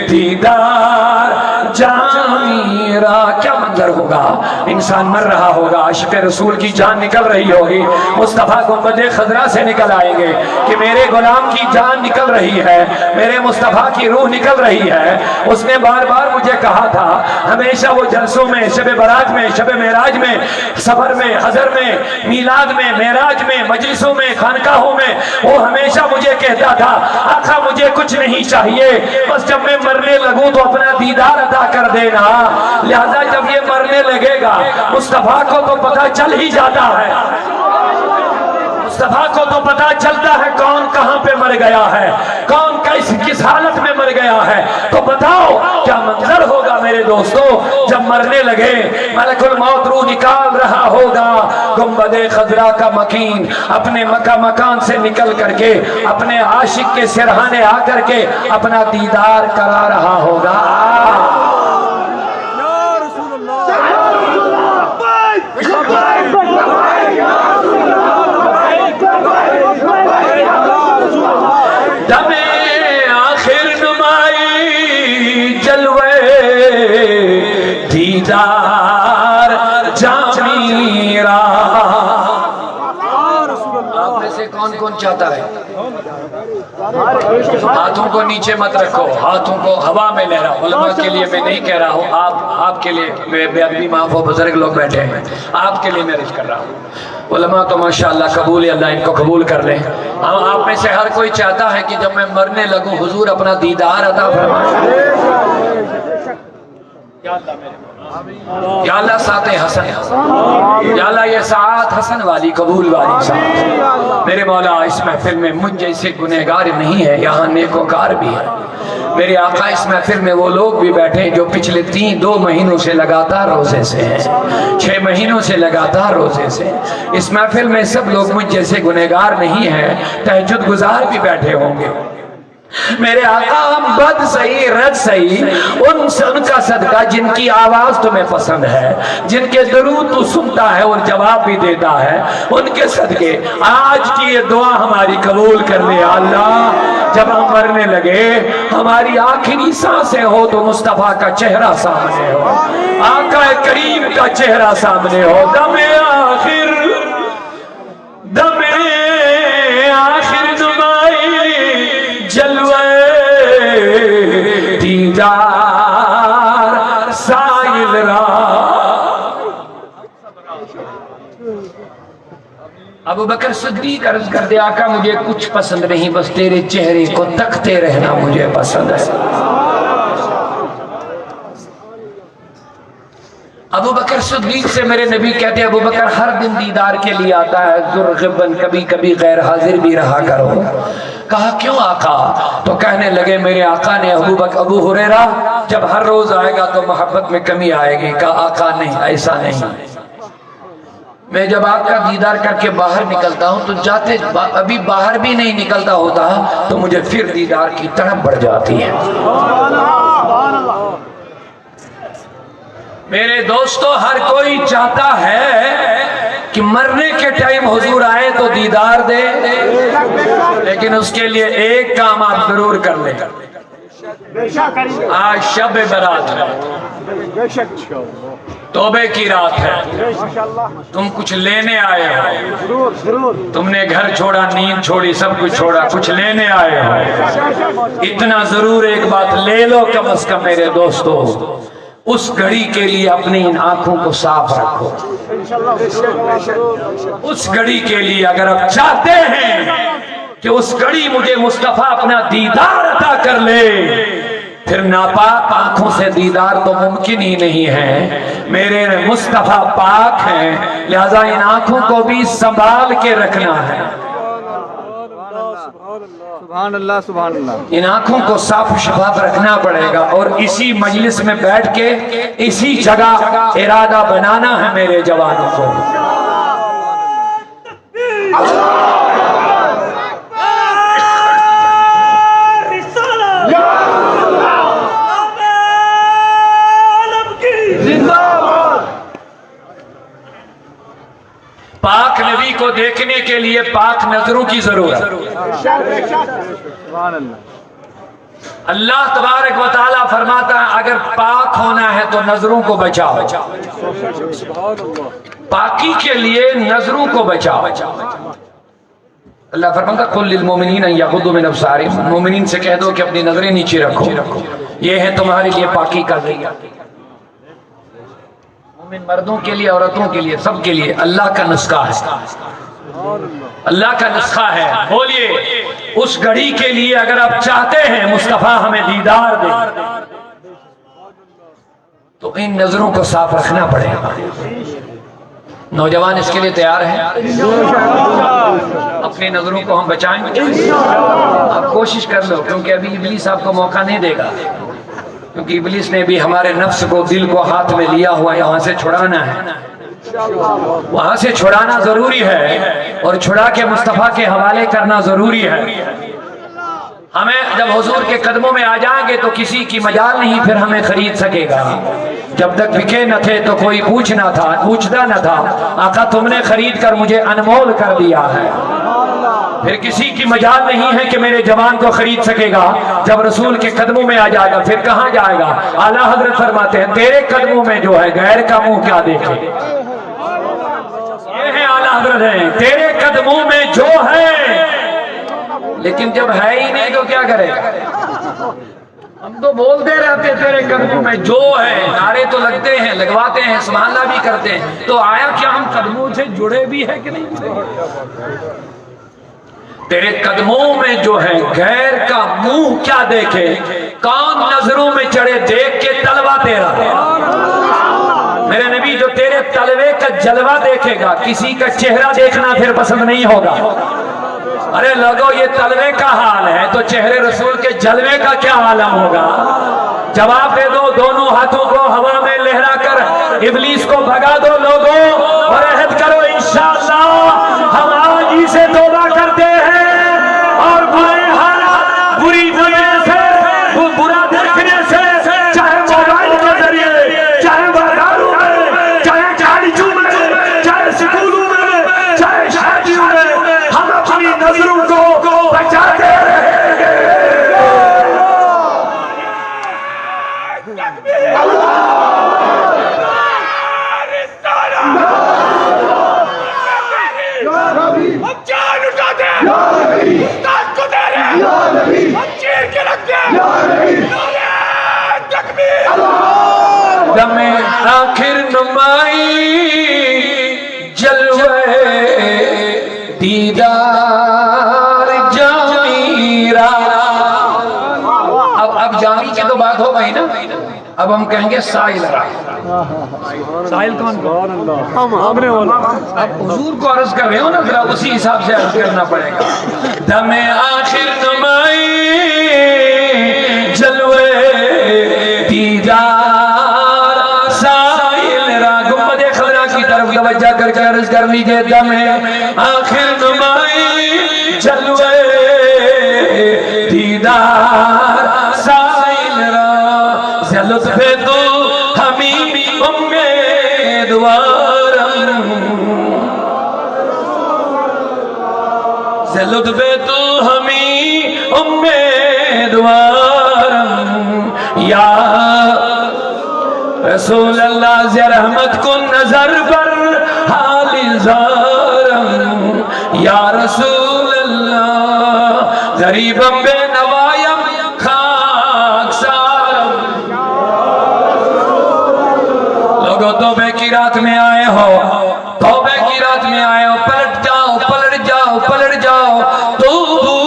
دیدار جامی راہ کیا منظر ہوگا انسان مر رہا ہوگا عاشق رسول کی جان نکل رہی ہوگی مصطفیٰ گنبد خضرا سے نکل آئیں گے کہ میرے غلام کی جان نکل رہی ہے میرے مصطفیٰ کی روح نکل رہی ہے اس نے بار بار مجھے کہا تھا ہمیشہ وہ جلسوں میں شب برات میں شب معراج میں سفر میں حضر میں میلاد میں معراج میں مجلسوں میں خانقاہوں میں وہ ہمیشہ مجھے کہتا تھا آقا مجھے کچھ نہیں چاہیے بس جب میں مرنے لگوں تو اپنا دیدار عطا کر دینا لہذا جب یہ مرنے لگے گا مصطفیٰ کو تو پتہ چل ہی جاتا ہے مصطفیٰ کو تو پتہ چلتا ہے کون کہاں پہ مر گیا ہے کون کس حالت میں مر گیا ہے تو بتاؤ کیا منظر ہوگا میرے دوستو جب مرنے لگے ملک الموت روح نکال رہا ہوگا گنبد خضرا کا مکین اپنے مکہ مکان سے نکل کر کے اپنے عاشق کے سرہانے آ کر کے اپنا دیدار کرا رہا ہوگا دم آخر نمائی جلوے دیدار جامی راہ آپ میں سے کون کون چاہتا ہے ہاتھوں کو نیچے مت رکھو ہاتھوں کو ہوا میں لے رہا ہوں علماء کے لیے میں نہیں کہہ رہا ہوں آپ کے لیے بے ادبی معاف ہو بزرگ لوگ بیٹھے ہیں آپ کے لیے میں عرض کر رہا ہوں علماء تو ماشاءاللہ قبول اللہ ان کو قبول کر لیں آپ میں سے ہر کوئی چاہتا ہے کہ جب میں مرنے لگوں حضور اپنا دیدار عطا فرمائے یا اللہ ساتھ حسن یا اللہ یہ ساعت حسن والی قبول والی ساعت میرے مولا اس محفل میں مجھ جیسے گنہگار نہیں ہے یہاں نیکوکار بھی ہے میرے آقا اس محفل میں وہ لوگ بھی بیٹھے ہیں جو پچھلے 2 مہینوں سے لگاتار روزے سے ہیں 6 مہینوں سے لگاتار روزے سے اس محفل میں سب لوگ مجھ جیسے گنہگار نہیں ہیں تہجد گزار بھی بیٹھے ہوں گے میرے آقا بد صحیح رد صحیح ان کا صدقہ جن کی آواز تمہیں پسند ہے، جن کے درود تو سنتا ہے اور جواب بھی دیتا ہے، ان کے صدقے آج کی یہ دعا ہماری قبول کر لے اللہ۔ جب ہم مرنے لگے ہماری آخری سانسیں ہو تو مصطفیٰ کا چہرہ سامنے ہو، آقا کریم کا چہرہ سامنے ہو، دم آخر نمائی جلوے دیدار سائل را۔ ابو بکر صدیق عرض کر دے آقا مجھے کچھ پسند نہیں، بس تیرے چہرے کو تکتے رہنا مجھے پسند ہے۔ ابو بکر صدیق سے میرے نبی کہتے ہیں ابو بکر ہر دن دیدار کے لیے آتا ہے، ذوالغبن کبھی کبھی غیر حاضر بھی رہا کرو۔ کہا کیوں آقا؟ تو کہنے لگے میرے آقا نے ابو ہریرہ جب ہر روز آئے گا تو محبت میں کمی آئے گی۔ کہا آقا نہیں، ایسا نہیں، میں جب آپ کا دیدار کر کے باہر نکلتا ہوں تو جاتے ابھی باہر بھی نہیں نکلتا ہوتا تو مجھے پھر دیدار کی تڑپ بڑھ جاتی ہے۔ میرے دوستو ہر کوئی چاہتا ہے کہ مرنے کے ٹائم حضور آئے تو دیدار دے، لیکن اس کے لیے ایک کام آپ ضرور کر لیں۔ آج شب برات ہے، توبے کی رات ہے، تم کچھ لینے آئے ہو، تم نے گھر چھوڑا، نیند چھوڑی، سب کچھ چھوڑا، کچھ لینے آئے ہو۔ اتنا ضرور ایک بات لے لو کم از کم میرے دوستو، اس گھڑی کے لیے اپنی ان آنکھوں کو صاف رکھو۔ اس گھڑی کے لیے اگر آپ چاہتے ہیں کہ اس گھڑی مجھے مصطفیٰ اپنا دیدار عطا کر لے، پھر ناپاک آنکھوں سے دیدار تو ممکن ہی نہیں ہے۔ میرے مصطفیٰ پاک ہیں، لہذا ان آنکھوں کو بھی سنبھال کے رکھنا ہے۔ سبحان اللہ سبحان اللہ۔ ان آنکھوں کو صاف شفاف رکھنا پڑے گا، اور اسی مجلس میں بیٹھ کے اسی جگہ ارادہ بنانا ہے میرے جوانوں کو۔ پاک نبی کو دیکھنے کے لیے پاک نظروں کی ضرورت۔ اللہ تبارک و تعالیٰ فرماتا ہے اگر پاک ہونا ہے تو نظروں کو بچاؤ، پاکی کے لیے نظروں کو بچاؤ۔ اللہ فرماتا قل للمؤمنین ان یغضوا من ابصارہم، مومنین سے کہہ دو کہ اپنی نظریں نیچے رکھو، یہ ہے تمہارے لیے پاکی کا ذریعہ۔ مومن مردوں کے لیے، عورتوں کے لیے، سب کے لیے اللہ کا نسخہ ہے، اللہ کا نسخہ ہے۔ بولیے اس گھڑی کے لیے اگر آپ چاہتے ہیں مصطفیٰ ہمیں دیدار دے تو ان نظروں کو صاف رکھنا پڑے گا۔ نوجوان اس کے لیے تیار ہیں؟ اپنی نظروں کو ہم بچائیں گے، آپ کوشش کر لو، کیونکہ ابھی ابلیس آپ کو موقع نہیں دے گا، کیونکہ ابلیس نے بھی ہمارے نفس کو، دل کو ہاتھ میں لیا ہوا ہے، وہاں سے چھڑانا ہے، وہاں سے چھڑانا ضروری ہے، اور چھڑا کے مصطفیٰ کے حوالے کرنا ضروری ہے۔ ہمیں جب حضور کے قدموں میں آ جائیں گے تو کسی کی مجال نہیں پھر ہمیں خرید سکے گا۔ جب تک بکے نہ تھے تو کوئی پوچھتا نہ تھا، آقا تم نے خرید کر مجھے انمول کر دیا ہے، پھر کسی کی مجال نہیں ہے کہ میرے جوان کو خرید سکے گا۔ جب رسول کے قدموں میں آ جائے گا پھر کہاں جائے گا؟ اعلیٰ حضرت فرماتے ہیں تیرے قدموں میں جو ہے غیر کا منہ کیا دیکھے، یہ ہے اعلیٰ حضرت ہیں، تیرے قدموں میں جو ہے، لیکن جب ہے ہی نہیں تو کیا کرے گا؟ ہم تو بولتے رہتے تیرے قدموں میں جو ہے، نعرے تو لگتے ہیں، لگواتے ہیں، سبحان اللہ بھی کرتے ہیں، تو آیا کیا ہم قدموں سے جڑے بھی ہیں کہ نہیں جڑے؟ تیرے قدموں میں جو ہے غیر کا منہ کیا دیکھے، کون نظروں میں چڑھے دیکھ کے تلوہ تیرا۔ میرے نبی جو تیرے تلوے کا جلوہ دیکھے گا، کسی کا چہرہ دیکھنا پھر پسند نہیں ہوگا۔ ارے لوگو یہ تلوے کا حال ہے تو چہرے رسول کے جلوے کا کیا عالم ہوگا؟ جواب دے دو، دونوں ہاتھوں کو ہوا میں لہرا کر ابلیس کو بھگا دو لوگوں، اور عہد کرو انشاءاللہ ہم آج ہی سے توبہ کرتے ہیں اور برے حالات، بری بات ہو گئی نا، اب ہم کہیں گے سائل رہا۔ سائل کون؟ ہم نے اب حضور کو عرض کر رہے ہو نا، ذرا اسی حساب سے عرض کرنا پڑے گا۔ دم آخر نمائی جلوے دیدار سائل را، گنبد خضرا کی طرف توجہ کر کے عرض کر لیجئے، دم آخر نمائی جلوے دیدار سائل را، سے لطف تو ہمیں امیدوارم، سے لطف تو ہمیں امیدوارم، یا رسول اللہ ز رحمت کو نظر پر حال زارم، یا رسول اللہ غریبم بے نوایم خاک سارم۔ لوگوں توبے کی رات میں آئے ہو، توبے کی رات میں آئے ہو، پلٹ جاؤ پلٹ جاؤ پلٹ جاؤ، توبو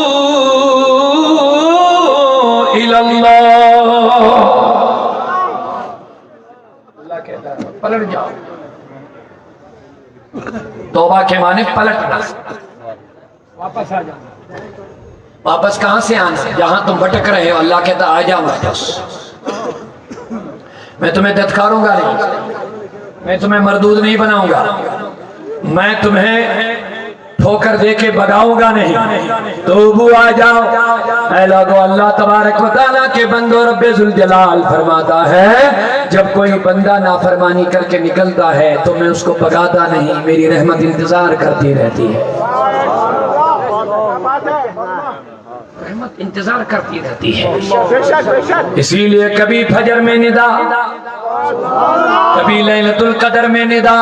الاللہ، اللہ کہتا ہے پلٹ جاؤ۔ توبہ کے معنی پلٹنا، واپس آ جانا۔ واپس کہاں سے آنا؟ جہاں تم بھٹک رہے ہو اللہ کہتا آ جاؤ واپس، میں تمہیں دھتکاروں گا نہیں، میں تمہیں مردود نہیں بناؤں گا، میں تمہیں ٹھوکر دے کے بگاؤں گا نہیں، توبو آ جاؤ۔ اے لوگو، اللہ تبارک و تعالیٰ کے بندو رب ذوالجلال فرماتا ہے جب کوئی بندہ نافرمانی کر کے نکلتا ہے تو میں اس کو بگاتا نہیں، میری رحمت انتظار کرتی رہتی ہے، رحمت انتظار کرتی رہتی ہے۔ اسی لیے کبھی فجر میں ندا، کبھی لیلۃ القدر میں ندا،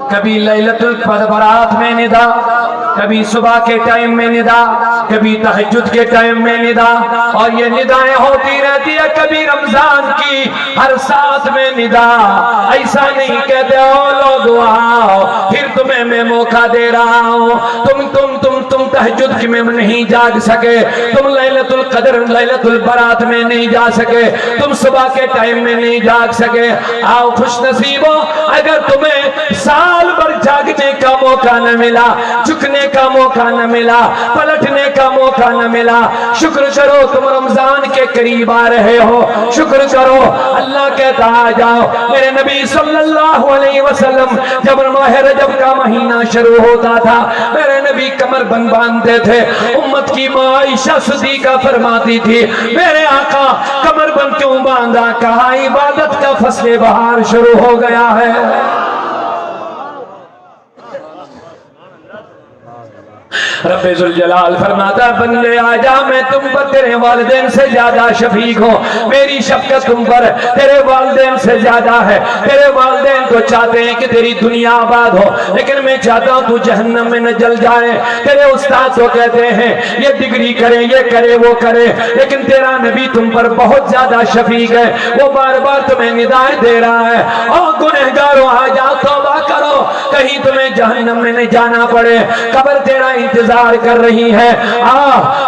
کبھی لیلۃ البرات میں ندا، کبھی صبح کے ٹائم میں ندا، کبھی تہجد کے ٹائم میں ندا، اور یہ ندائیں ہوتی رہتی ہے۔ کبھی رمضان کی ہر ساتھ میں ندا، ایسا نہیں کہتے ہو لوگ آؤ پھر تمہیں میں موقع دے رہا ہوں، تم تہجد میں نہیں جاگ سکے، تم لیلۃ القدر لیلۃ البرات میں نہیں جا سکے، تم صبح کے ٹائم میں نہیں جاگ سکے، آؤ خوش نصیبو اگر تمہیں سال بھر جاگنے کا موقع نہ ملا، جھکنے کا موقع نہ ملا، پلٹنے کا موقع نہ ملا، شکر کرو تم رمضان کے قریب آ رہے ہو، شکر کرو۔ اللہ کہتا آ جاؤ۔ میرے نبی صلی اللہ علیہ وسلم جب ماہ رجب کا مہینہ شروع ہوتا تھا میرے نبی کمر بند باندھتے تھے، امت کی ماں عائشہ صدیقہ فرماتی تھی میرے آقا کمر بند کیوں باندھا؟ کہا عبادت کا فصل بہار شروع ہو گیا ہے۔ رب ذوالجلال فرماتا بندے آ جا، میں تم پر تیرے والدین سے زیادہ شفیق ہوں، میری شفقت تم پر تیرے والدین سے زیادہ ہے۔ تیرے والدین تو چاہتے ہیں کہ تیری دنیا آباد ہو، لیکن میں چاہتا ہوں تو جہنم میں نہ جل جائے۔ تیرے استاد تو کہتے ہیں یہ ڈگری کرے، یہ کرے، وہ کرے، لیکن تیرا نبی تم پر بہت زیادہ شفیق ہے، وہ بار بار تمہیں ندائیں دے رہا ہے، اور گنہگاروں آ جا توبہ کرو، کہیں تمہیں جہنم میں نہیں جانا پڑے، قبر تیرا انتظار کر رہی ہے۔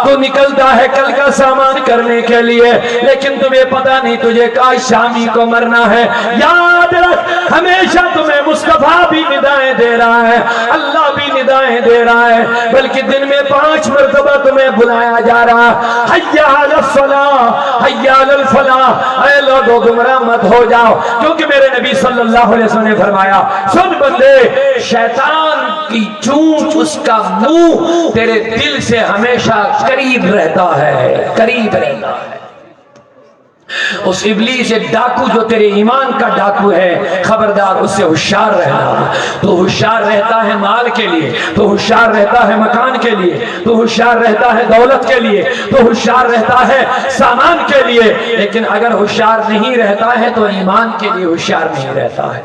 تو نکلتا ہے کل کا سامان کرنے کے لیے، لیکن تمہیں پتا نہیں تجھے کل شامی کو مرنا ہے۔ یاد رکھ ہمیشہ تمہیں مصطفیٰ بھی ندائیں دے رہا ہے، اللہ بھی ندائیں دے رہا ہے، بلکہ دن میں 5 مرتبہ تمہیں بلایا جا رہا ہے، حی علی الصلاۃ، حی علی الفلاح۔ اے لوگو گمراہ مت ہو جاؤ، کیونکہ میرے نبی صلی اللہ علیہ وسلم نے فرمایا سن بندے، شیطان کی چونچ اس کا منہ تیرے دل سے ہمیشہ قریب رہتا ہے، قریب رہتا ہے۔ اس ابلیس ڈاکو جو تیرے ایمان کا ڈاکو ہے، خبردار اس سے ہوشیار رہنا۔ تو ہوشیار رہتا ہے مال کے لیے، تو ہوشیار رہتا ہے مکان کے لیے، تو ہوشیار رہتا ہے دولت کے لیے، تو ہوشیار رہتا ہے سامان کے لیے، لیکن اگر ہوشیار نہیں رہتا ہے تو ایمان کے لیے ہوشیار نہیں رہتا ہے۔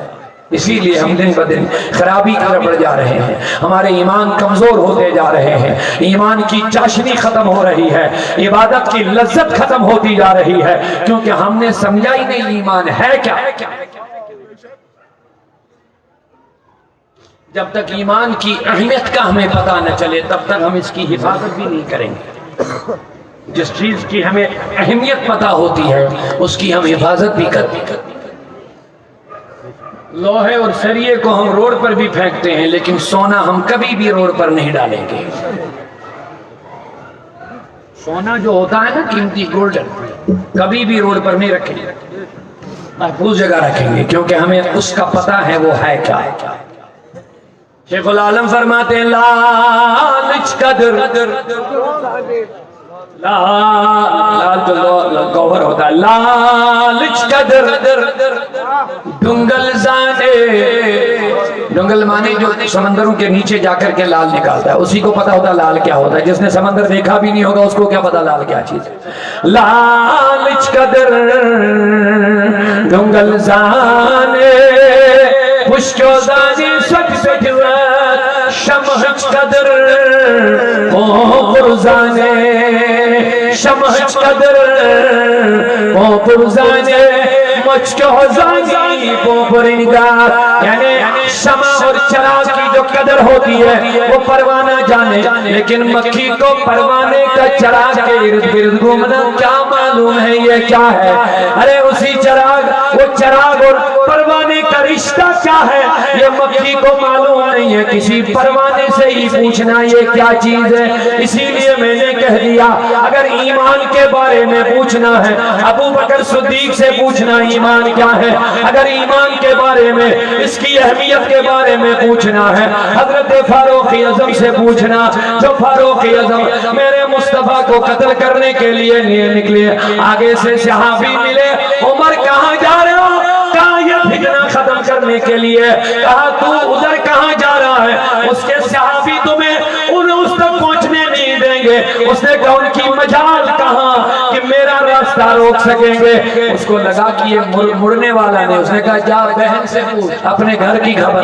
اسی لیے ہم دن بدن خرابی کی طرف بڑھ جا رہے ہیں، ہمارے ایمان کمزور ہوتے جا رہے ہیں، ایمان کی چاشنی ختم ہو رہی ہے، عبادت کی لذت ختم ہوتی جا رہی ہے، کیونکہ ہم نے سمجھا ہی نہیں ایمان ہے کیا۔ جب تک ایمان کی اہمیت کا ہمیں پتہ نہ چلے تب تک ہم اس کی حفاظت بھی نہیں کریں گے۔ جس چیز کی ہمیں اہمیت پتہ ہوتی ہے اس کی ہم حفاظت بھی کرتے ہیں۔ لوہے اور سریے کو ہم روڈ پر بھی پھینکتے ہیں لیکن سونا ہم کبھی بھی روڈ پر نہیں ڈالیں گے۔ سونا جو ہوتا ہے نا قیمتی گولڈن کبھی بھی روڈ پر نہیں رکھیں گے، محفوظ جگہ رکھیں گے کیونکہ ہمیں اس کا پتہ ہے وہ ہے کیا۔ شیخ العالم فرماتے ہیں لالچ کا در لال تو گوہر ہوتا ہے، لالچ کا در ڈنگل زانے، ڈنگل مانے جو سمندروں کے نیچے جا کر کے لال نکالتا ہے، اسی کو پتا ہوتا ہے لال کیا ہوتا ہے، جس نے سمندر دیکھا بھی نہیں ہوگا اس کو کیا پتا لال کیا چیز ہے۔ لالچ کا در ڈنگل زانے پشکو زانی سک بیٹھوات شمحچ قدر او پرزانے، شمحچ قدر او پرزانے مچ کے حضانی پو پرنگا، یعنی شمع اور چراغ کی جو قدر ہوتی ہے وہ پروانہ جانے، لیکن مکھی کو پروانے کا چراغ کے ارد گرد گھومنا کیا معلوم ہے یہ کیا ہے؟ ارے اسی چراغ، وہ چراغ اور پروانے کا رشتہ کیا ہے یہ مکھی کو معلوم نہیں ہے، کسی پروانے سے ہی پوچھنا یہ کیا چیز ہے۔ اسی لیے میں نے کہہ دیا اگر ایمان کے بارے میں پوچھنا ہے ابو بکر صدیق سے پوچھنا ایمان کیا ہے، اگر ایمان کے بارے میں اس کی اہمیت کے بارے میں پوچھنا ہے حضرت فاروق اعظم سے پوچھنا، جو فاروق اعظم میرے مصطفیٰ کو قتل کرنے کے لیے نکلے، آگے سے صحابی ملے، عمر کہاں جا رہے ہو؟ کہا یہ فتنہ ختم کرنے کے لیے، کہا تو ادھر کہاں جا رہا ہے؟ اس کے صحابی تمہیں اس تک پہنچنے نہیں دیں گے، اس نے کہا ان کی مجال کہاں کہ میرا راستہ روک سکیں گے؟ اس کو لگا کہ یہ مڑنے والا نہیں، اس نے کہا جا بہن سے پوچھ اپنے گھر کی خبر،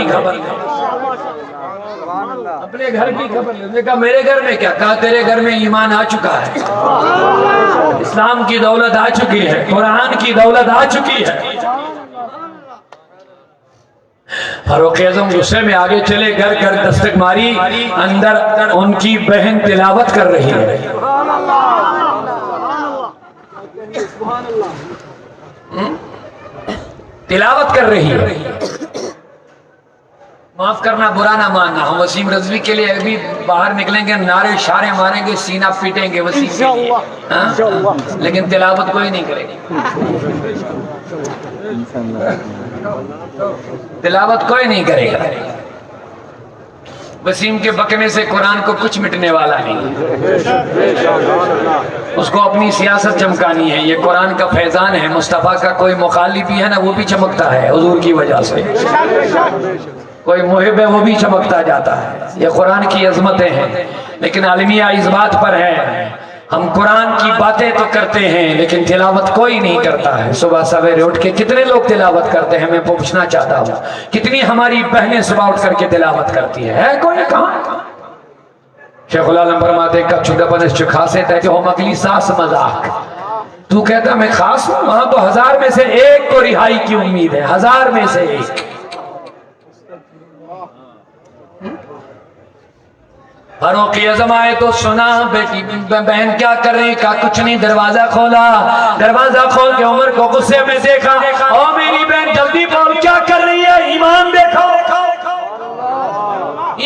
اپنے گھر کی خبر۔ اس نے کہا میرے گھر میں کیا؟ کہا تیرے گھر میں ایمان آ چکا ہے، اسلام کی دولت آ چکی ہے، قرآن کی دولت آ چکی ہے۔ فاروق اعظم غصے میں آگے چلے، گھر گھر دستک ماری، اندر ان کی بہن تلاوت کر رہی ہے، تلاوت کر رہی ہے۔ معاف کرنا برا نہ ماننا، ہم وسیم رضوی کے لیے ابھی باہر نکلیں گے، نعرے شارے ماریں گے، سینہ پیٹیں گے وسیم کے لیے، لیکن تلاوت کوئی نہیں کرے گی، تلاوت کوئی نہیں کرے گا۔ وسیم کے بکنے سے قرآن کو کچھ مٹنے والا نہیں، اس کو اپنی سیاست چمکانی ہے، یہ قرآن کا فیضان ہے، مصطفیٰ کا کوئی مخالف بھی ہے نا وہ بھی چمکتا ہے حضور کی وجہ سے، کوئی محب ہے وہ بھی چمکتا جاتا ہے، یہ قرآن کی عظمتیں ہیں۔ لیکن عالمیہ اس بات پر ہے ہم قرآن کی باتیں تو کرتے ہیں لیکن تلاوت کوئی نہیں کرتا ہے۔ صبح سویرے اٹھ کے کتنے لوگ تلاوت کرتے ہیں؟ میں پوچھنا چاہتا ہوں کتنی ہماری بہنیں صبح اٹھ کر کے تلاوت کرتی ہے کوئی کہاں؟ شیخ العالم فرماتے کچھ دپنس چھ خاصے تے جو ہم اگلی ساس مذاق، تو کہتا میں خاص ہوں، وہاں تو 1000 میں سے ایک کو رہائی کی امید ہے، 1000 میں سے ایک۔ فاروق اعظم آئے تو سنا بیٹی بہن کیا کر رہی، کہا کچھ نہیں، دروازہ کھولا، دروازہ کھول کے عمر کو غصے میں دیکھا، او میری بہن جلدی بول کیا کر رہی ہے، ایمان دیکھو،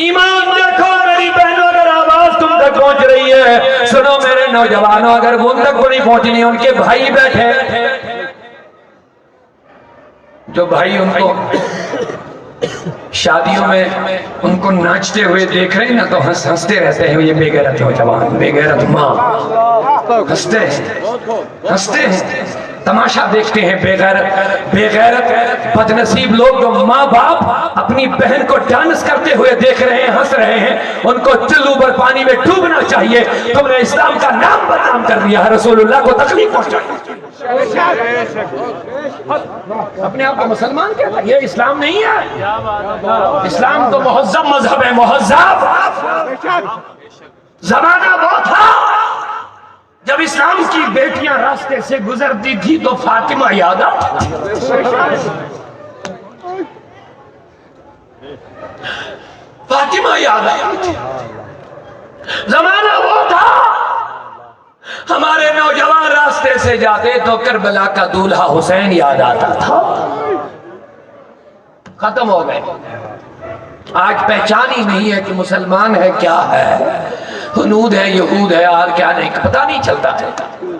ایمان دیکھو میری بہنوں، اگر آواز تم تک پہنچ رہی ہے سنو میرے نوجوانوں، اگر وہ ان تک کو نہیں پہنچنی، ان کے بھائی بیٹھے، جو بھائی ان کو شادیوں میں ان کو ناچتے ہوئے دیکھ رہے ہیں نا تو ہنستے رہتے ہیں، یہ بے غیرت نوجوان، بے غیرت ماں، ہنستے ہیں، تماشا دیکھتے ہیں، بے غیرت بدنصیب لوگ جو ماں باپ اپنی بہن کو ڈانس کرتے ہوئے دیکھ رہے ہیں، ہنس رہے ہیں، ان کو چلو پر پانی میں ڈوبنا چاہیے، تم نے اسلام کا نام بدنام کر دیا، رسول اللہ کو تکلیف پہنچائی، اپنے آپ کو مسلمان کہتا ہے، یہ اسلام نہیں ہے، اسلام تو مہذب مذہب ہے، مہذب۔ زمانہ وہ تھا جب اسلام کی بیٹیاں راستے سے گزرتی تھی تو فاطمہ یاد آتی، فاطمہ یاد آتی، زمانہ وہ تھا ہمارے نوجوان راستے سے جاتے تو کربلا کا دولہا حسین یاد آتا تھا. ختم ہو گئے. آج پہچان ہی نہیں ہے کہ مسلمان ہے کیا ہے، ہنود ہے یہود ہے اور کیا نہیں، پتہ نہیں چلتا ہے.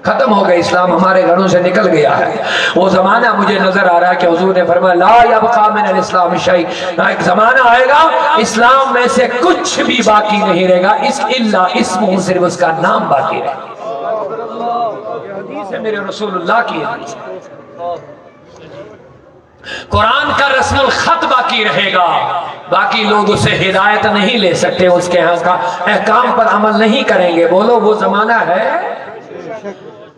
ختم ہو گئے. اسلام ہمارے گھروں سے نکل گیا ہے. وہ زمانہ مجھے نظر آ رہا ہے کہ حضور نے فرمایا لا یبقى من الاسلام شیء، ایک زمانہ آئے گا اسلام میں سے کچھ بھی باقی نہیں رہے گا الا اسمہ، صرف اس کا نام باقی رہے گا. حدیث ہے میرے رسول اللہ کی حدیث. قرآن کا رسم الخط باقی رہے گا، باقی لوگ اسے ہدایت نہیں لے سکتے، اس کے ہاں کا احکام پر عمل نہیں کریں گے. بولو وہ زمانہ ہے.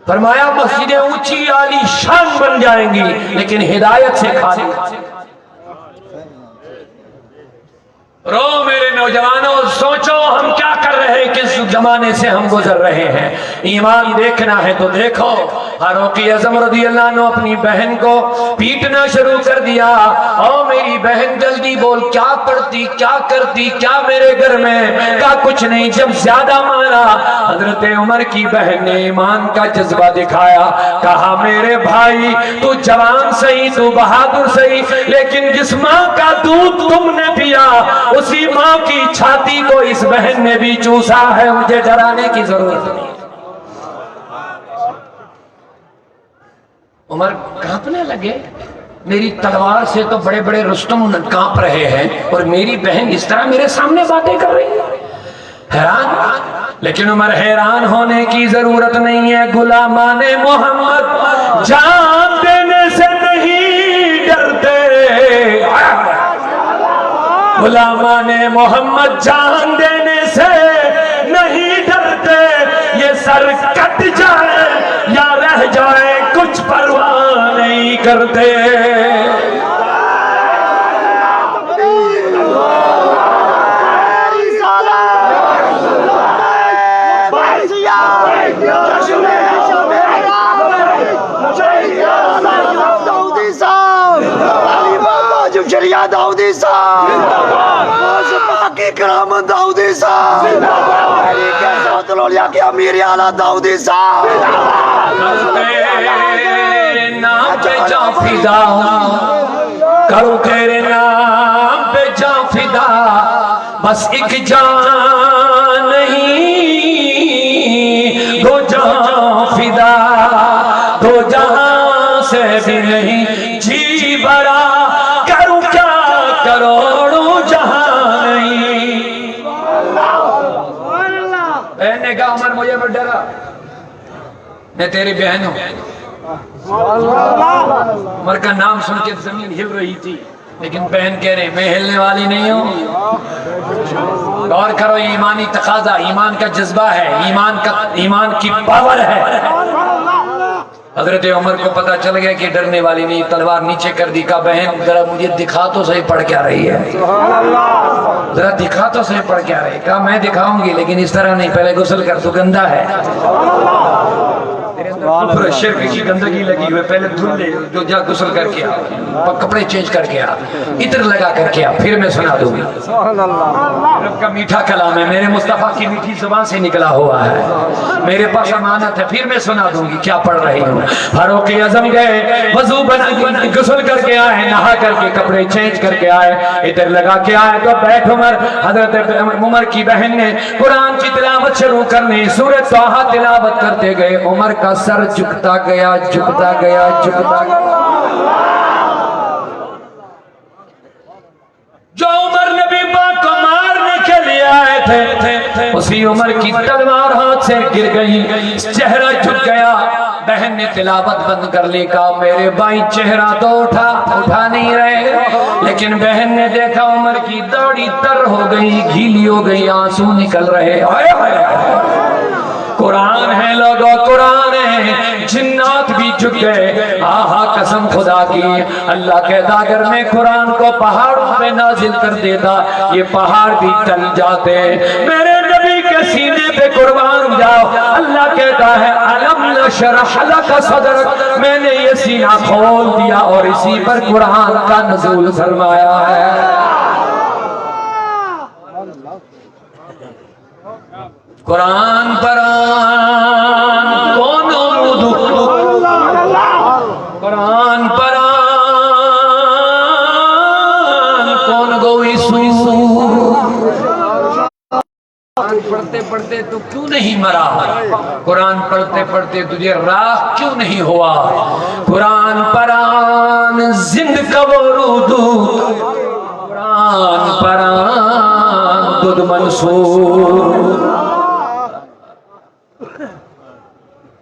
فرمایا مسجدیں اونچی عالی شان بن جائیں گی لیکن ہدایت سے خالی. رو میرے نوجوانوں، سوچو ہم کیا کر رہے ہیں، کس زمانے سے ہم گزر رہے ہیں. ایمان دیکھنا ہے تو دیکھو. فاروق اعظم رضی اللہ عنہ اپنی بہن کو پیٹنا شروع کر دیا. او میری بہن جلدی بول، کیا پڑھتی کیا کرتی کیا میرے گھر میں؟ کہا کچھ نہیں. جب زیادہ مانا حضرت عمر کی بہن نے ایمان کا جذبہ دکھایا. کہا میرے بھائی تو جوان صحیح، تو بہادر صحیح، لیکن جس ماں کا دودھ تم نے پیا اسی ماں کی چھاتی کو اس بہن نے بھی چوسا ہے. مجھے ڈرانے کی ضرورت نہیں. عمر کانپنے لگے. میری تلوار سے تو بڑے بڑے رستم کانپ رہے ہیں اور میری بہن اس طرح میرے سامنے باتیں کر رہی ہے. حیران. لیکن عمر حیران ہونے کی ضرورت نہیں ہے. غلامان محمد جان دینے سے نہیں ڈرتے، غلامان محمد جان دینے سے نہیں ڈرتے. یہ سر کٹ جائے یا رہ جائے کچھ پرواہ نہیں کرتے. شریعہ داؤدی صاحب، کرامت داؤدی صاحب، امیر اعلیٰ داؤدی صاحب. نام پہ جان فدا کرو، تیرے نام پہ جان فدا. بس ایک جان نہیں دو جان فدا، دو جہاں سے بھی نہیں جی بڑا کروں کیا کروڑوں جہاں نہیں. بہن نے کہا عمر مجھے مت ڈرا، میں تیری بہن ہوں. عمر کا نام سن کے زمین ہل رہی تھی لیکن بہن کہہ رہے میں ہلنے والی نہیں ہوں. غور کرو، ایمانی تقاضا، ایمان کا جذبہ ہے، ایمان کی پاور ہے. حضرت عمر کو پتا چل گیا کہ ڈرنے والی نہیں. تلوار نیچے کر دی. کہا بہن ذرا مجھے دکھا تو صحیح پڑھ کیا رہی ہے، ذرا دکھا تو صحیح پڑھ کیا رہی. کہا میں دکھاؤں گی لیکن اس طرح نہیں، پہلے غسل کر، تو گندا ہے. کفر شرک کی گندگی لگی ہوئے، پہلے دھل لے، جو جا غسل کر کے آ، کپڑے چینج کر کے آ، عطر لگا کر کے آ، پھر میں سنا دوں گی. رب کا میٹھا کلام ہے، میرے مصطفیٰ کی میٹھی زبان سے نکلا ہوا ہے، میرے پاس امانت ہے، پھر میں سنا دوں گی کیا پڑھ رہی ہوں. فاروق اعظم گئے، وضو بنا غسل کر کے آئے، نہا کر کے کپڑے چینج کر کے آئے، عطر لگا کے آئے تو بیٹھ عمر. حضرت عمر کی بہن نے قرآن کی تلاوت شروع کرنی، سورہ طٰہٰ تلاوت کرتے گئے. عمر کا سر جھکتا گیا، جھکتا گیا، جھکتا گیا. جو عمر نبی پاک کو مارنے کے لیے آئے تھے اسی عمر کی تلوار ہاتھ سے گر گئی، چہرہ جھک گیا. بہن نے تلاوت بند کر لی. کہا میرے بھائی چہرہ تو اٹھا نہیں رہے. لیکن بہن نے دیکھا عمر کی داڑھی تر ہو گئی، گیلی ہو گئی، آنسو نکل رہے. قرآن ہے لوگو، قرآن ہے. جنات بھی جھک گئے. آہا قسم خدا کی، اللہ کہتا اگر میں قرآن کو پہاڑوں پہ نازل کر دیتا یہ پہاڑ بھی ٹل جاتے. میرے نبی کے سینے پہ قربان جاؤ. اللہ کہتا ہے الم نشرح لک صدرک، میں نے یہ سینہ کھول دیا اور اسی پر قرآن کا نزول فرمایا ہے. قرآن پر پڑھتے تو کیوں نہیں مرا؟ قرآن پڑھتے پڑھتے تجھے راہ کیوں نہیں ہوا؟ قرآن پران زند کبرودو، قرآن پران دد منصور۔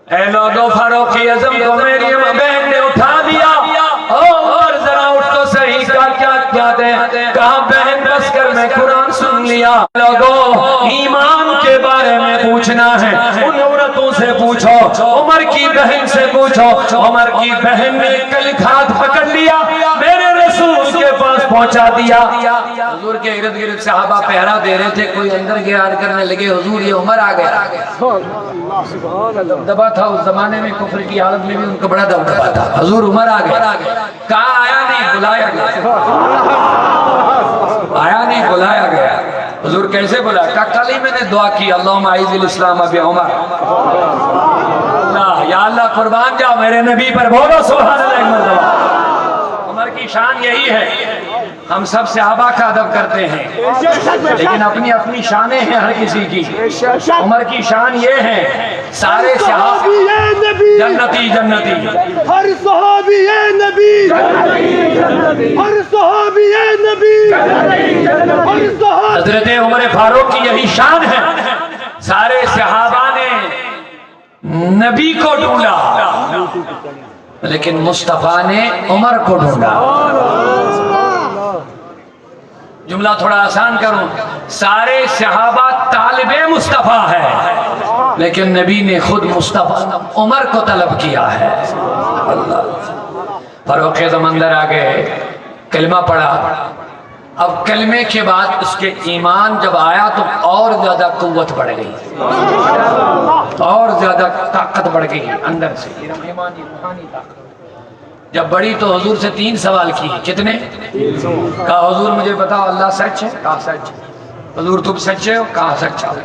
اے لوگو فاروق اعظم کو میری بہن نے اٹھا دیا، اور ذرا اٹھ تو صحیح، کا کیا دے؟ کہا بہن بس کر میں قرآن سن لیا۔ لوگو ایمان کے بارے میں پوچھنا ہے ان عورتوں سے پوچھو، عمر کی بہن سے پوچھو۔ عمر کی بہن نے کلک ہاتھ پکڑ لیا، میرے رسول کے پاس پہنچا دیا۔ حضور کے ارد گرد صحابہ پہرا دے رہے تھے، کوئی اندر گیار کرنے لگے حضور یہ عمر آ گیا۔ دبدبا تھا اس زمانے میں، کفر کی حالت میں بھی ان کا بڑا دبدبا تھا۔ حضور عمر آ گیا، کہا آیا نہیں بلایا گیا، آیا نہیں بلایا گیا۔ حضور کیسے بلایا؟ کہا کل ہی میں نے دعا کی اللہم اعز الاسلام بعمر۔ اللہ یا اللہ قربان جاؤ میرے نبی پر، بولو سبحان اللہ ایک مرتبہ۔ عمر کی شان یہی ہے، ہم سب صحابہ کا ادب کرتے ہیں لیکن اپنی اپنی شانیں ہیں ہر کسی کی۔ عمر کی شان یہ ہے، سارے صحابی جنتی جنتی، ہر صحابی نبی، ہر صحابی نبی، ہر صحابی۔ حضرت عمر فاروق کی یہی شان ہے، سارے صحابہ نے نبی کو ڈھونڈا لیکن مصطفیٰ نے عمر کو ڈھونڈا۔ جملہ تھوڑا آسان کروں، سارے صحابہ طالب مصطفیٰ ہے لیکن نبی نے خود مصطفیٰ عمر کو طلب کیا ہے۔ اللہ فاروق اعظم اندر آ گئے، کلمہ پڑھا۔ اب کلمے کے بعد اس کے ایمان جب آیا تو اور زیادہ قوت بڑھ گئی، اور زیادہ طاقت بڑھ گئی اندر سے، ایمانی روحانی طاقت۔ جب بڑی تو حضور سے 3 سوال کی، کتنے؟ کہا حضور مجھے بتاؤ اللہ سچ ہے؟ کہا سچ ہے۔ حضور تم سچے ہو؟ کہا سچا ہے۔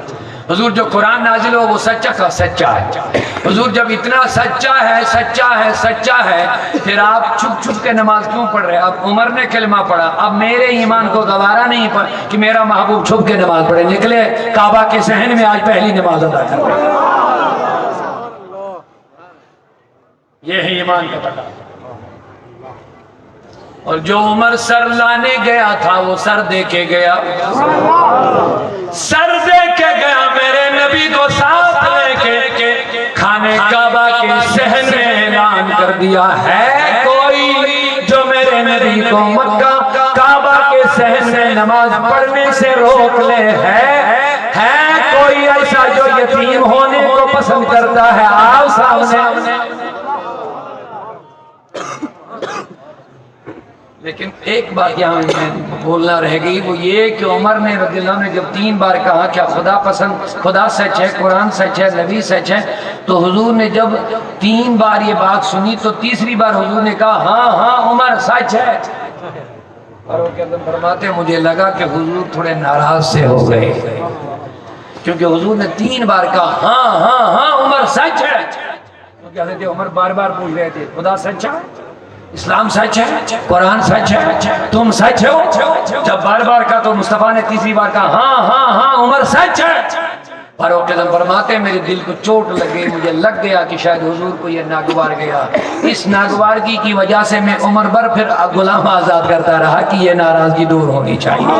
حضور جو قرآن نازل ہو وہ سچا؟ کہا سچا ہے۔ حضور جب اتنا سچا ہے سچا ہے سچا ہے، پھر آپ چھپ چھپ کے نماز کیوں پڑھ رہے؟ اب عمر نے کلمہ پڑھا، اب میرے ایمان کو گوارا نہیں پڑھ کہ میرا محبوب چھپ کے نماز پڑھے، نکلے کعبہ کے صحن میں آج پہلی نماز ادا کر رہے ہیں۔ یہ ہے ایمان کا پتہ۔ اور جو عمر سر لانے گیا تھا وہ سر دے کے گیا، سر دے کے گیا، میرے نبی کو ساتھ لے کے کھانے کعبہ کے صحن میں اعلان کر دیا ہے کوئی جو میرے نبی کو مکہ کعبہ کے صحن میں نماز پڑھنے سے روک لے؟ ہے کوئی ایسا جو یتیم ہونے کو پسند کرتا ہے؟ آؤ سامنے۔ لیکن ایک بات یہاں میں بولنا رہ گئی، وہ یہ کہ عمر نے رضی اللہ عنہ نے جب 3 بار کہا کیا خدا پسند، خدا سچ ہے، قرآن سچ ہے، نبی سچ ہے، تو حضور نے جب 3 بار یہ بات سنی تو تیسری بار حضور نے کہا ہاں ہاں عمر سچ ہے۔ فاروق اعظم فرماتے ہیں مجھے لگا کہ حضور تھوڑے ناراض سے ہو گئے کیونکہ حضور نے 3 بار کہا ہاں ہاں ہاں عمر سچ ہے، کیونکہ حضرت عمر بار بار پوچھ رہے تھے خدا سچ ہے، اسلام سچ ہے، قرآن سچ ہے، تم سچ ہو؟ جب بار بار کہا تو مصطفیٰ نے تیسری بار کہا ہاں ہاں ہاں عمر سچ ہے۔ فاروق اعظم فرماتے میرے دل کو چوٹ لگ گئی، مجھے لگ گیا کہ شاید حضور کو یہ ناگوار گیا، اس ناگوارگی کی وجہ سے میں عمر بھر پھر غلام آزاد کرتا رہا کہ یہ ناراضگی دور ہونی چاہیے۔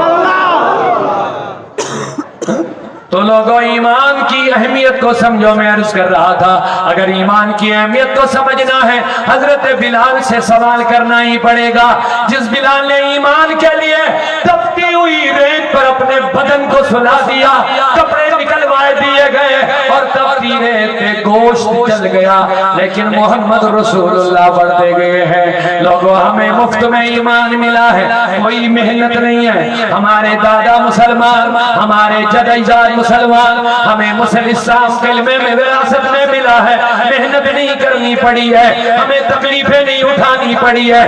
تو لوگوں ایمان کی اہمیت کو سمجھو، میں عرض کر رہا تھا اگر ایمان کی اہمیت کو سمجھنا ہے حضرت بلال سے سوال کرنا ہی پڑے گا، جس بلال نے ایمان کے لیے تپتی ہوئی ریت پر اپنے بدن کو سلا دیا، کپڑے نکلوائے دیے گئے اور تپتی ریت پہ گوشت جل گیا، لیکن محمد رسول اللہ بڑھتے گئے ہیں۔ لوگوں ہمیں مفت میں ایمان ملا ہے، کوئی محنت نہیں ہے، ہمارے دادا مسلمان، ہمارے جدیداد مسلمان، ہمیں اسلام کلمے میں وراثت میں ملا ہے، محنت نہیں کرنی پڑی ہے، ہمیں تکلیفیں نہیں اٹھانی پڑی ہے،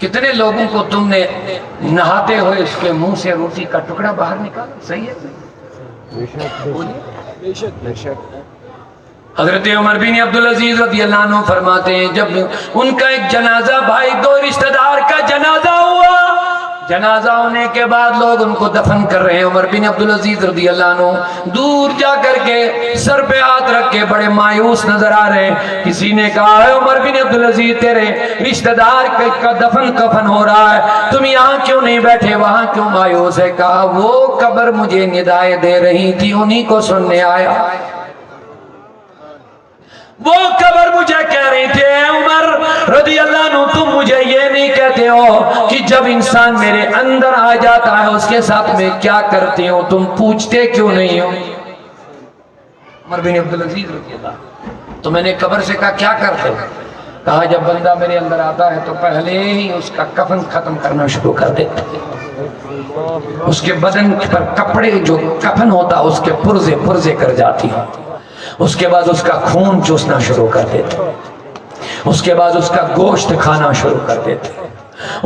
کتنے لوگوں کو تم نے نہاتے ہوئے اس کے منہ سے روٹی کا ٹکڑا باہر نکالا؟ صحیح ہے؟ حضرت عمر بن عبدالعزیز رضی اللہ عنہ فرماتے ہیں جب ان کا ایک جنازہ بھائی دو رشتہ دار کا جنازہ ہوا، جنازہ ہونے کے بعد لوگ ان کو دفن کر رہے ہیں، عمر بن عبدالعزیز رضی اللہ عنہ دور جا کر کے سر پہ ہاتھ رکھ کے بڑے مایوس نظر آ رہے ہیں۔ کسی نے کہا ہے عمر بن عبدالعزیز تیرے رشتہ دار کا دفن کفن ہو رہا ہے، تم یہاں کیوں نہیں بیٹھے، وہاں کیوں مایوس ہے؟ کہا وہ قبر مجھے ندائیں دے رہی تھی، انہی کو سننے آیا۔ وہ قبر مجھے کہہ رہی تھی اے عمر رضی اللہ عنہ تم مجھے یہ نہیں کہتے ہو کہ جب انسان میرے اندر آ جاتا ہے اس کے ساتھ میں کیا کرتے ہو، تم پوچھتے کیوں نہیں ہو؟ عمر بن عبدالعزیز رضی اللہ، تو میں نے قبر سے کہا کیا کرتے ہو؟ کہا جب بندہ میرے اندر آتا ہے تو پہلے ہی اس کا کفن ختم کرنا شروع کر دیتا، اس کے بدن پر کپڑے جو کفن ہوتا اس کے پرزے پرزے کر جاتی ہوں، اس کے بعد اس کا خون چوسنا شروع کر دیتے، اس کے بعد اس کا گوشت کھانا شروع کر دیتے،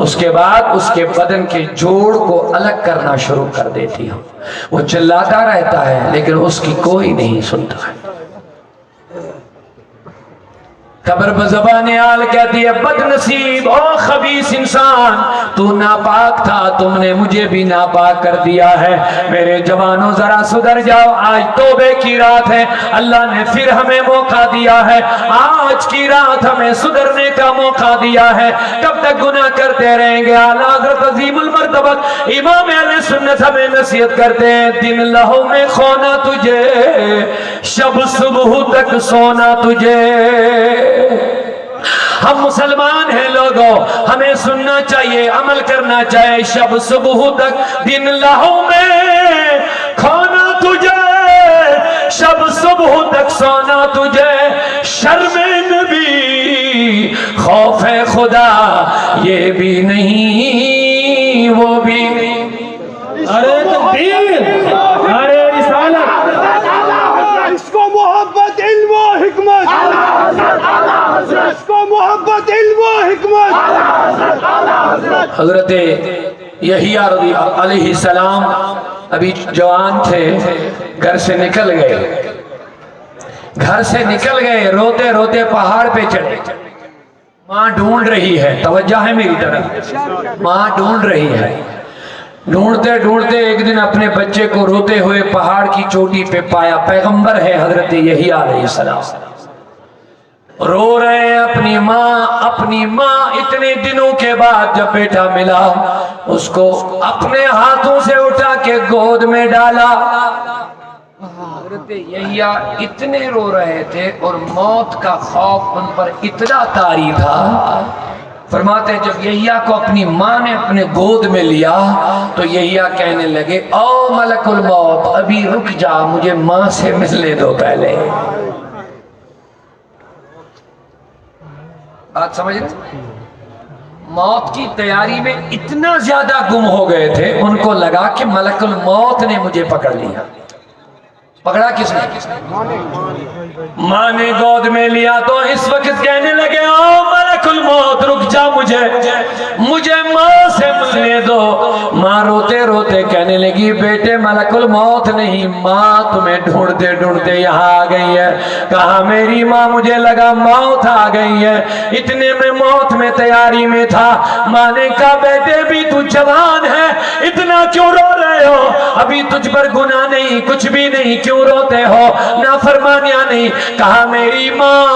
اس کے بعد اس کے بدن کے جوڑ کو الگ کرنا شروع کر دیتی ہوں۔ وہ چلاتا رہتا ہے لیکن اس کی کوئی نہیں سنتا ہے۔ قبر بزبان حال کہتی ہے بد نصیب او خبیث انسان، تو ناپاک تھا، تم نے مجھے بھی ناپاک کر دیا ہے، میرے جوانوں ذرا سدھر جاؤ، آج توبے کی رات ہے، اللہ نے پھر ہمیں موقع دیا ہے، آج کی رات ہمیں سدھرنے کا موقع دیا ہے، کب تک گناہ کرتے رہیں گے؟ اعلیٰ حضرت عظیم المرتبت امام اہل سنت ہمیں نصیحت کرتے ہیں دن لہو میں کھونا تجھے، شب صبح تک سونا تجھے۔ ہم مسلمان ہیں لوگوں، ہمیں سننا چاہیے، عمل کرنا چاہیے، شب صبح تک دن لہو میں کھونا تجھے، شب صبح تک سونا تجھے، شرم نبی خوف خدا یہ بھی نہیں وہ بھی نہیں۔ ارے تکبیر، ارے رسالت، اس کو محبت علم و حکمت، اس کو محبت علم و حکمت۔ حضرت یحییٰ علیہ السلام ابھی جوان تھے، گھر سے نکل گئے، گھر سے نکل گئے، روتے روتے پہاڑ پہ چڑھے، ماں ڈھونڈ رہی ہے، توجہ ہے میری طرف، ماں ڈھونڈ رہی ہے، ڈھونڈتے ڈھونڈتے ایک دن اپنے بچے کو روتے ہوئے پہاڑ کی چوٹی پہ پایا، پیغمبر ہے حضرت یحییٰ علیہ السلام، رو رہے ہیں اپنی ماں اتنے دنوں کے بعد جب بیٹا ملا اس کو اپنے ہاتھوں سے اٹھا کے گود میں ڈالا۔ حضرت یحییٰ اتنے رو رہے تھے اور موت کا خوف ان پر اتنا طاری تھا، فرماتے ہیں جب یحییٰ کو اپنی ماں نے اپنے گود میں لیا تو یحییٰ کہنے لگے او ملک الموت ابھی رک جا، مجھے ماں سے ملنے دو پہلے۔ بات سمجھ رہے؟ موت کی تیاری میں اتنا زیادہ گم ہو گئے تھے، ان کو لگا کہ ملک الموت نے مجھے پکڑ لیا۔ پکڑا کس نے؟ ماں نے گود میں لیا تو اس وقت کہنے لگے او ملک الموت رک جا، مجھے ماں سے ملنے دو۔ ماں روتے روتے کہنے لگی بیٹے ملک الموت نہیں، ماں تمہیں ڈھونڈتے ڈھونڈتے یہاں آ گئی ہے۔ کہا میری ماں، مجھے لگا موت آ گئی ہے، اتنے میں موت میں تیاری میں تھا۔ ماں نے کہا بیٹے بھی تو جوان ہے، اتنا کیوں رو رہے ہو؟ ابھی تجھ پر گناہ نہیں، کچھ بھی نہیں، کیوں روتے ہو؟ نافرمانیاں نہیں۔ کہا میری ماں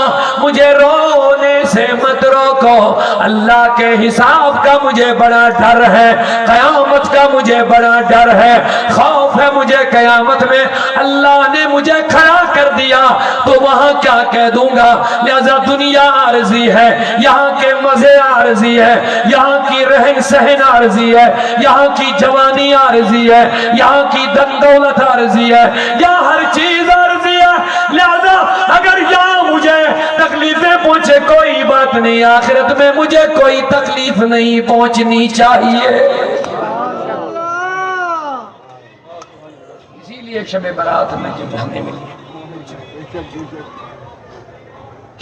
مجھے رونے سے مت روکو، اللہ کے حساب کا مجھے بڑا ڈر ہے، قیامت کا مجھے بڑا ڈر ہے، خوف ہے مجھے قیامت میں اللہ نے مجھے کھڑا کر دیا تو وہاں کیا کہہ دوں گا؟ لہذا دنیا عارضی ہے، یہاں کے مزے عارضی ہے، یہاں کی رہن سہن عارضی ہے، یہاں کی جوانی عارضی ہے، یہاں کی دن دولت عارضی ہے، یہاں ہر چیز عارضی ہے۔ لہذا اگر یہاں مجھے تکلیفیں پہنچے کوئی بات نہیں، آخرت میں مجھے کوئی تکلیف نہیں پہنچنی چاہیے۔ اسی لیے شب برات میں جب ہمیں ملی،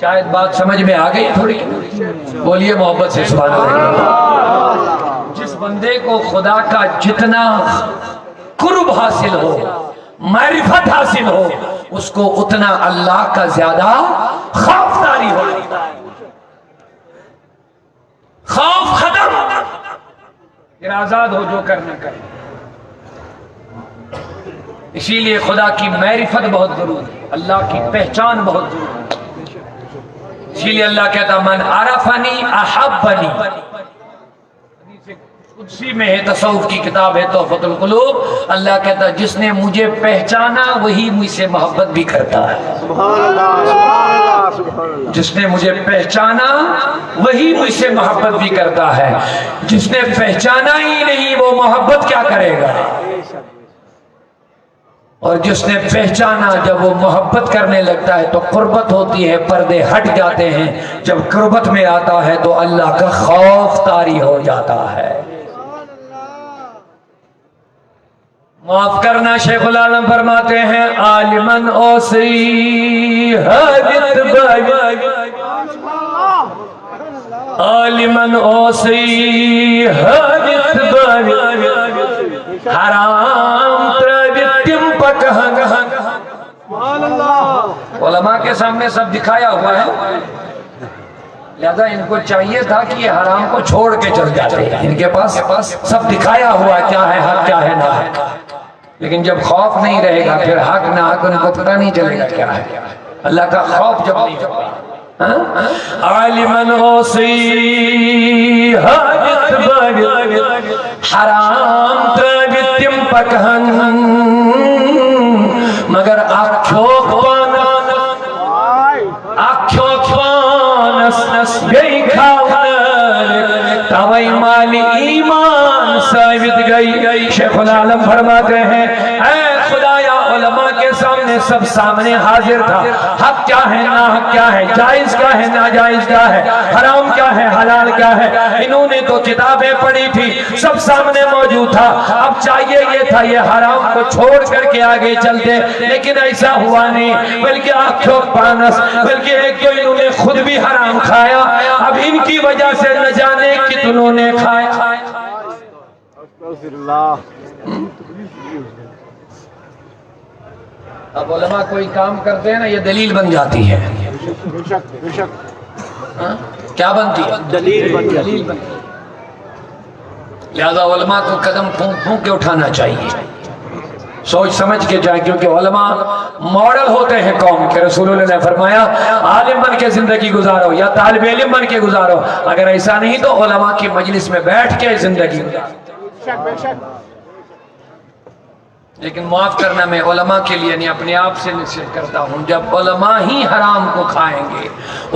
شاید بات سمجھ میں آ گئی تھوڑی، بولیے محبت سے سبحان اللہ۔ جس بندے کو خدا کا جتنا قرب حاصل ہو، معرفت حاصل ہو، اس کو اتنا اللہ کا زیادہ خوف طاری ہو جاتا ہے۔ خوف ختم، پھر آزاد ہو جو کرنا کر۔ اسی لیے خدا کی معرفت بہت ضروری ہے، اللہ کی پہچان بہت ضروری ہے۔ اسی لیے اللہ کہتا من عرفنی احبنی، قدسی میں ہے، تصوف کی کتاب ہے تحفۃ القلوب، اللہ کہتا جس نے مجھے پہچانا وہی مجھ سے محبت بھی کرتا ہے۔ جس نے مجھے پہچانا وہی مجھ سے محبت بھی کرتا ہے، جس نے پہچانا ہی نہیں وہ محبت کیا کرے گا؟ اور جس نے پہچانا جب وہ محبت کرنے لگتا ہے تو قربت ہوتی ہے، پردے ہٹ جاتے ہیں، جب قربت میں آتا ہے تو اللہ کا خوف طاری ہو جاتا ہے۔ معاف کرنا، شیخ العالم فرماتے ہیں عالمن اوسی حاجت بائی، عالمن اوسی حاجت بائی، حرام تربیتم پکہنگ۔ علماء کے سامنے سب دکھایا ہوا ہے، لہذا ان کو چاہیے تھا کہ یہ حرام کو چھوڑ کے چل جاتے ہیں، ان کے پاس سب دکھایا ہوا ہے کیا ہے حق کیا ہے نہ حق، لیکن جب خوف نہیں رہے گا پھر حق نہ حق ان کو پتہ نہیں چلے گا کیا ہے۔ اللہ کا خوف جب نہیں ہوگا، عالمن اوسی حاجت بائی، حرام تربیتم پکہن، مگر آکھوک پانس آکھوک پانس گئی کھاؤنر توائی مالی ایمان ثابت گئی۔ شیخ العالم فرماتے ہیں اے خدایا علماء کے سامنے سب سامنے حاضر تھا، حق کیا ہے نہ حق کیا ہے، جائز کیا ہے ناجائز کیا ہے، حرام کیا ہے حلال کیا ہے، انہوں نے تو کتابیں پڑھی تھی، سب سامنے موجود تھا، اب چاہیے یہ تھا یہ حرام کو چھوڑ کر کے آگے چلتے، لیکن ایسا ہوا نہیں، بلکہ آنکھوں پانس، بلکہ ایک تو انہوں نے خود بھی حرام کھایا، اب ان کی وجہ سے نہ جانے کتنوں نے کھایا۔ اب علماء کوئی کام کرتے ہیں نا یہ دلیل بن جاتی ہے، کیا بنتی ہے؟ دلیل بنتی ہے۔ لہذا علماء کو قدم پھونک پھونک کے اٹھانا چاہیے، سوچ سمجھ کے جائیں، کیونکہ علماء ماڈل ہوتے ہیں قوم کے۔ رسول اللہ نے فرمایا عالم بن کے زندگی گزارو یا طالب علم بن کے گزارو، اگر ایسا نہیں تو علماء کی مجلس میں بیٹھ کے زندگی گزارو۔ لیکن معاف کرنا میں علماء کے لیے نہیں اپنے آپ سے نصیحت کرتا ہوں، جب علماء ہی حرام کو کھائیں گے،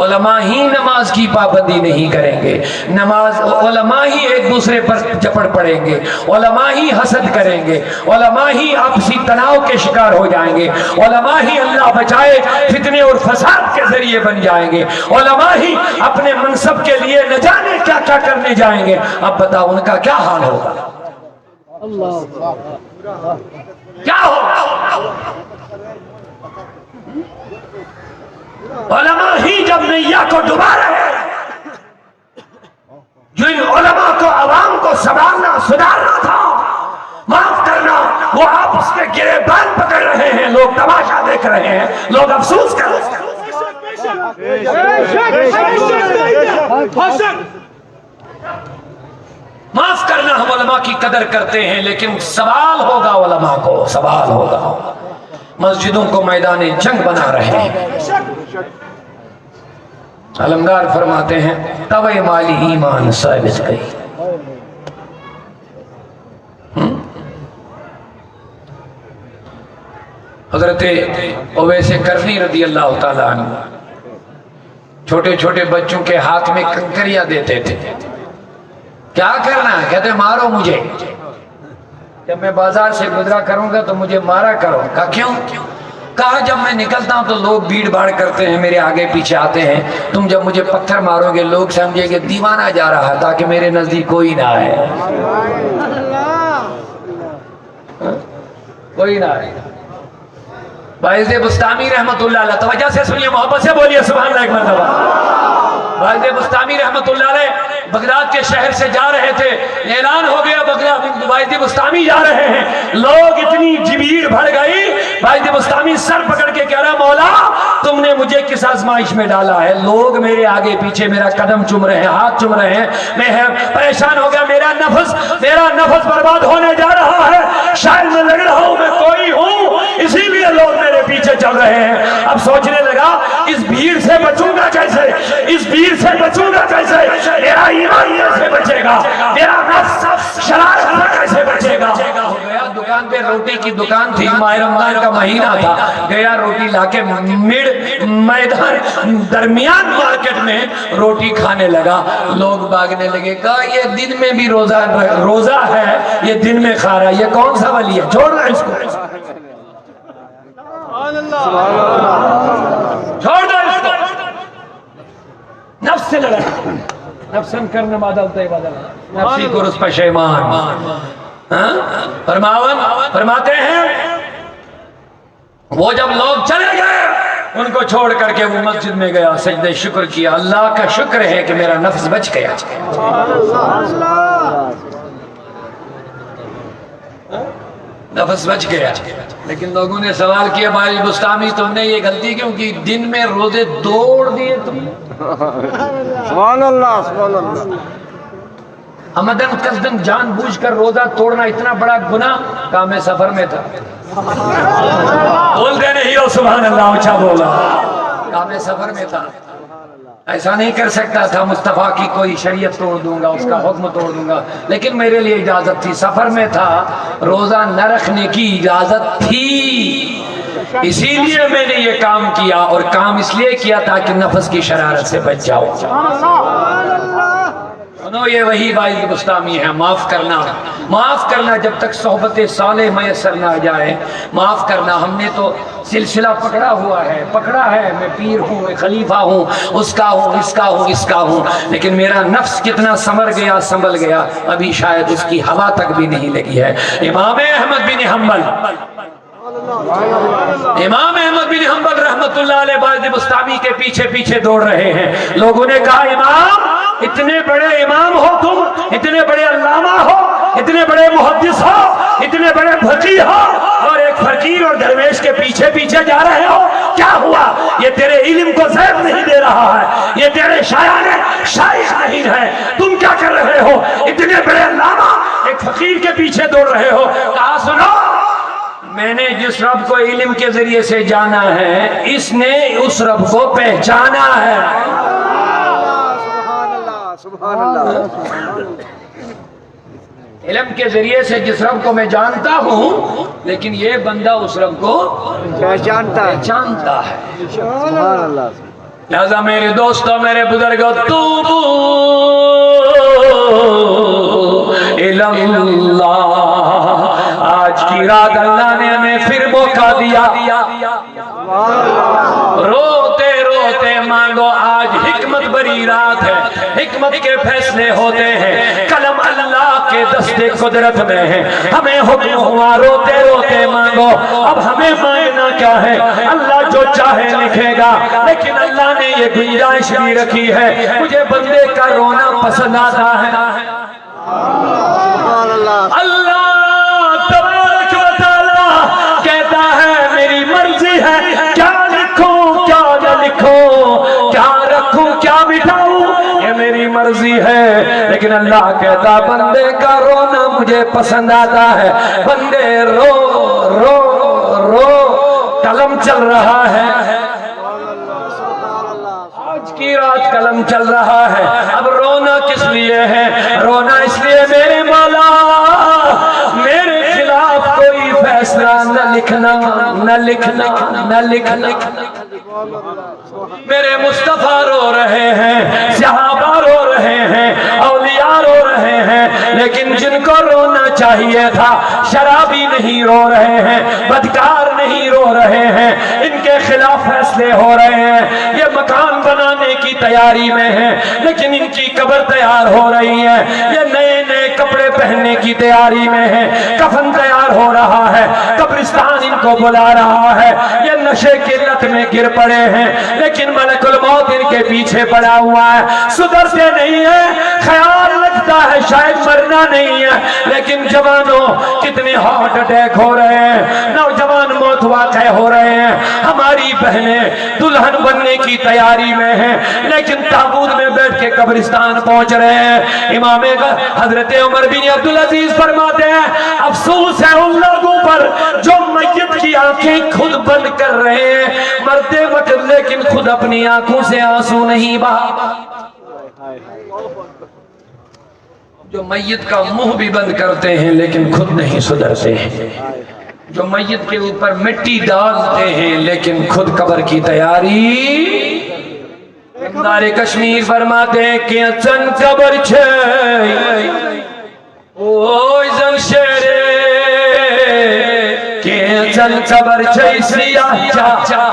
علماء ہی نماز کی پابندی نہیں کریں گے، علماء ہی ایک دوسرے پر جپڑ پڑیں گے، علماء ہی حسد کریں گے، علماء ہی آپسی تناؤ کے شکار ہو جائیں گے، علماء ہی اللہ بچائے فتنے اور فساد کے ذریعے بن جائیں گے، علماء ہی اپنے منصب کے لیے نہ جانے کیا کیا کرنے جائیں گے، اب بتاؤ ان کا کیا حال ہوگا؟ کیا ہوگا؟ علماء ہی جب نیا کو ڈبا رہے ہیں، جو ان علماء کو عوام کو سنبھالنا سدھارنا تھا، معاف کرنا، وہ آپس میں گریبان پکڑ رہے ہیں، لوگ تماشا دیکھ رہے ہیں، لوگ افسوس کر رہے ہیں۔ معاف کرنا، ہم علماء کی قدر کرتے ہیں، لیکن سوال ہوگا علماء کو، سوال ہوگا۔ مسجدوں کو میدان جنگ بنا رہے ہیں۔ علمدار فرماتے ہیں توے مالی ایمان ثابت گئی۔ حضرت اویس کرنی رضی اللہ تعالیٰ عنہ چھوٹے چھوٹے بچوں کے ہاتھ میں کنکریاں دیتے تھے، کیا کرنا ہے؟ کہتے مارو مجھے، جب میں بازار سے گزرا کروں گا تو مجھے مارا کرو۔ کہا کیوں؟ کہا جب میں نکلتا ہوں تو لوگ بھیڑ بھاڑ کرتے ہیں، میرے آگے پیچھے آتے ہیں، تم جب مجھے پتھر مارو گے لوگ سمجھیں گے دیوانہ جا رہا ہے، تاکہ میرے نزدیک کوئی نہ آئے، کوئی نہ آئے۔ واعظ بستامی رحمت اللہ علیہ، توجہ سے سنیے، محبت سے بولیے سبحان اللہ ایک مرتبہ۔ واعظ بستامی رحمت اللہ علیہ بغداد کے شہر سے جا رہے تھے، اعلان ہو گیا بغداد واعظ بستامی جا رہے ہیں، لوگ اتنی بھیڑ بڑھ گئی، واعظ بستامی سر پکڑ کے کہہ رہا مولا تم نے مجھے کس آزمائش میں ڈالا ہے، لوگ میرے آگے پیچھے میرا قدم چوم رہے ہیں، ہاتھ چوم رہے ہیں، میں پریشان ہو گیا، میرا نفس برباد ہونے جا رہا ہے، شاید میں لگ رہا ہوں میں کوئی ہوں، اسی لیے لوگ میرے پیچھے چل رہے ہیں۔ اب سوچنے لگا اس بھیڑ سے بچوں گا کیسے، اس بھیڑ سے بچوں گا کیسے، میرا ایمان کیسے بچے گا، میرا نفس شرارت سے کیسے بچے گا۔ ہو گیا دکان پہ روٹی کی دکان تھی، ماہ رمضان کا مہینہ تھا، گیا روٹی لا کے میدان درمیان مارکیٹ میں روٹی کھانے لگا، لوگ بھاگنے لگے، کہا یہ دن میں بھی روزہ ہے، یہ دن میں کھا رہا ہے، یہ کون سا ولی ہے، چھوڑ رہا اس کو، چھوڑ دو اس کو، نفس سے لڑا، نفسن کرنے مادلتا ہے بدل نفسی کو رس پشیمان۔ فرماتے ہیں وہ جب لوگ چلے گئے ان کو چھوڑ کر کے وہ مسجد میں گیا، سجدہ شکر کیا، اللہ کا شکر ہے کہ میرا نفس بچ گیا۔ نفس بچ گیا۔ لیکن لوگوں نے سوال کیا بھائی بستامی تم نے یہ غلطی کیوں کی، دن میں روزے توڑ دیے تم نے؟ سبحان اللہ سبحان اللہ۔ عمدن قصدن جان بوجھ کر روزہ توڑنا اتنا بڑا گناہ، کہا میں سفر میں تھا، بولتے نہیں ہو سبحان اللہ، اچھا بولا، کہا میں سفر میں تھا، ایسا نہیں کر سکتا تھا، مصطفیٰ کی کوئی شریعت توڑ دوں گا، اس کا حکم توڑ دوں گا، لیکن میرے لیے اجازت تھی، سفر میں تھا، روزہ نہ رکھنے کی اجازت تھی، اسی لیے میں نے یہ کام کیا، اور کام اس لیے کیا تاکہ نفس کی شرارت سے بچ جاؤ۔ یہ وہی واعظ بستامی ہے، معاف کرنا جب تک صحبت صالح میسر نہ آ جائے، معاف کرنا۔ ہم نے تو سلسلہ پکڑا ہے، میں پیر ہوں، میں خلیفہ ہوں، اس کا ہوں، لیکن میرا نفس کتنا سنبھل گیا، ابھی شاید اس کی ہوا تک بھی نہیں لگی ہے۔ امام احمد بن حنبل رحمت اللہ علیہ واعظ بستامی کے پیچھے دوڑ رہے ہیں، لوگوں نے کہا امام اتنے بڑے امام ہو تم، اتنے بڑے علامہ ہو، اتنے بڑے محدث ہو، اتنے بڑے فقیہ ہو، اور ایک فقیر اور درویش کے پیچھے جا رہے ہو، کیا ہوا؟ یہ تیرے علم کو زیب نہیں دے رہا ہے، یہ تیرے شائع نہیں ہے، تم کیا کر رہے ہو؟ اتنے بڑے علامہ ایک فقیر کے پیچھے دوڑ رہے ہو۔ کہا سنو، میں نے جس رب کو علم کے ذریعے سے جانا ہے، اس نے اس رب کو پہچانا ہے۔ سبحان اللہ۔ علم کے ذریعے سے جس رب کو میں جانتا ہوں، لیکن یہ بندہ اس رب کو پہچانتا ہے۔ سبحان اللہ۔ لہذا میرے دوستوں، میرے بزرگوں، توبو الاللہ، آج کی رات اللہ نے ہمیں پھر موقع دیا، روتے روتے مانگو، آج حکمت بری رات ہے، حکمت کے فیصلے ہوتے ہیں، قلم اللہ کے دستے قدرت میں ہے، ہمیں حکم ہوا روتے روتے مانگو۔ اب ہمیں مانگنا کیا ہے؟ اللہ جو چاہے لکھے گا، لیکن اللہ نے یہ گنجائش بھی رکھی ہے، مجھے بندے کا رونا پسند آتا ہے۔ اللہ تبارک و تعالی کہتا ہے میری مرضی ہے، کیا لکھوں کیا نہ لکھوں، کیا رکھوں کیا مٹاؤں، یہ میری مرضی ہے، لیکن اللہ کہتا بندے کا رونا مجھے پسند آتا ہے۔ بندے رو رو رو، قلم چل رہا ہے، آج کی رات قلم چل رہا ہے، اب رونا کس لیے ہے؟ رونا اس لیے میرے مولا میرے خلاف کوئی فیصلہ نہ لکھنا، میرے مصطفیٰ رو رہے ہیں، صحابہ رو رہے ہیں، اولیاء رو رہے ہیں، لیکن جن کو رونا چاہیے تھا شرابی نہیں رو رہے ہیں، بدکار نہیں رو رہے ہیں، ان کے خلاف فیصلے ہو رہے ہیں۔ یہ مکان بنانے کی تیاری میں ہیں، لیکن ان کی قبر تیار ہو رہی ہے، یہ نئے نئے کپڑے پہننے کی تیاری میں ہیں، کفن تیار ہو رہا ہے، قبرستان ان کو بلا رہا ہے، یہ نشے کی لت میں گر پڑے ہیں، لیکن ملک الموت ان کے پیچھے پڑا ہوا ہے، سدھرتے نہیں ہیں، خیال لگتا ہے شاید مرنا نہیں ہے، لیکن جوانوں کتنے ہارٹ اٹیک ہو رہے ہیں، نوجوان موت واقع ہو رہے ہیں، ہماری بہنیں دلہن بننے کی تیاری میں ہیں، لیکن تابوت میں بیٹھ کے قبرستان پہنچ رہے ہیں۔ امام حضرت عمر بن عبدالعزیز فرماتے ہیں افسوس ہے ان لوگوں پر جو میت کی آنکھیں خود بند کر رہے ہیں مرتے وقت، لیکن خود اپنی آنکھوں سے آنسو نہیں بہا، جو میت کا منہ بھی بند کرتے ہیں لیکن خود نہیں سدھرتے ہیں، جو میت کے اوپر مٹی ڈالتے ہیں لیکن خود قبر کی تیاری۔ امدار کشمیر فرماتے ہیں کہ اچن قبر چھے اوہ زن شیرے کہ اچن قبر چھے سیاہ چاہ۔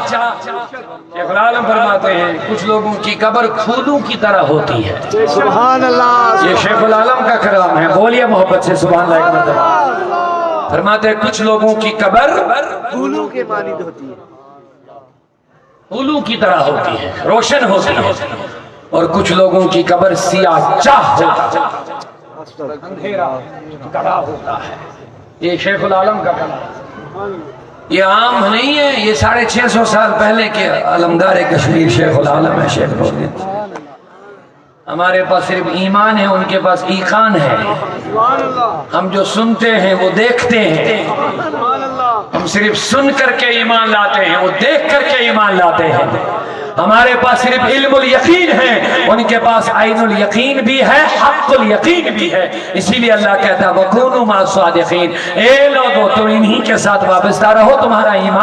شیخ العالم فرماتے ہیں کچھ لوگوں کی قبر پھولوں کی طرح ہوتی ہے۔ سبحان اللہ، یہ شیخ العالم کا کلام ہے، بولیے محبت سے سبحان اللہ ایک مرتبہ۔ فرماتے ہیں کچھ لوگوں کی قبر پھولوں کے مانند ہوتی ہے، پھولوں کی طرح ہوتی ہے، روشن ہوتی ہے، اور کچھ لوگوں کی قبر سیاہ چاہ ہوتا ہے، اندھیرا گڑھا ہوتا ہے۔ یہ شیخ العالم کا کلام، یہ عام نہیں ہے، یہ 650 سال پہلے کے علمدار کشمیر شیخ العالم ہے، شیخ العالم۔ ہمارے پاس صرف ایمان ہے، ان کے پاس ایقان ہے، ہم جو سنتے ہیں وہ دیکھتے ہیں، ہم صرف سن کر کے ایمان لاتے ہیں، وہ دیکھ کر کے ایمان لاتے ہیں۔ ہمارے پاس صرف علم الیقین ہے، ان کے پاس عین الیقین بھی ہے، حق الیقین بھی ہے، اسی لیے اللہ کہتا ہے وَكُونُوا مَعَ الصَّادِقِينَ، اے لوگو تم انہی کے ساتھ وابستہ رہو، تمہارا ایمان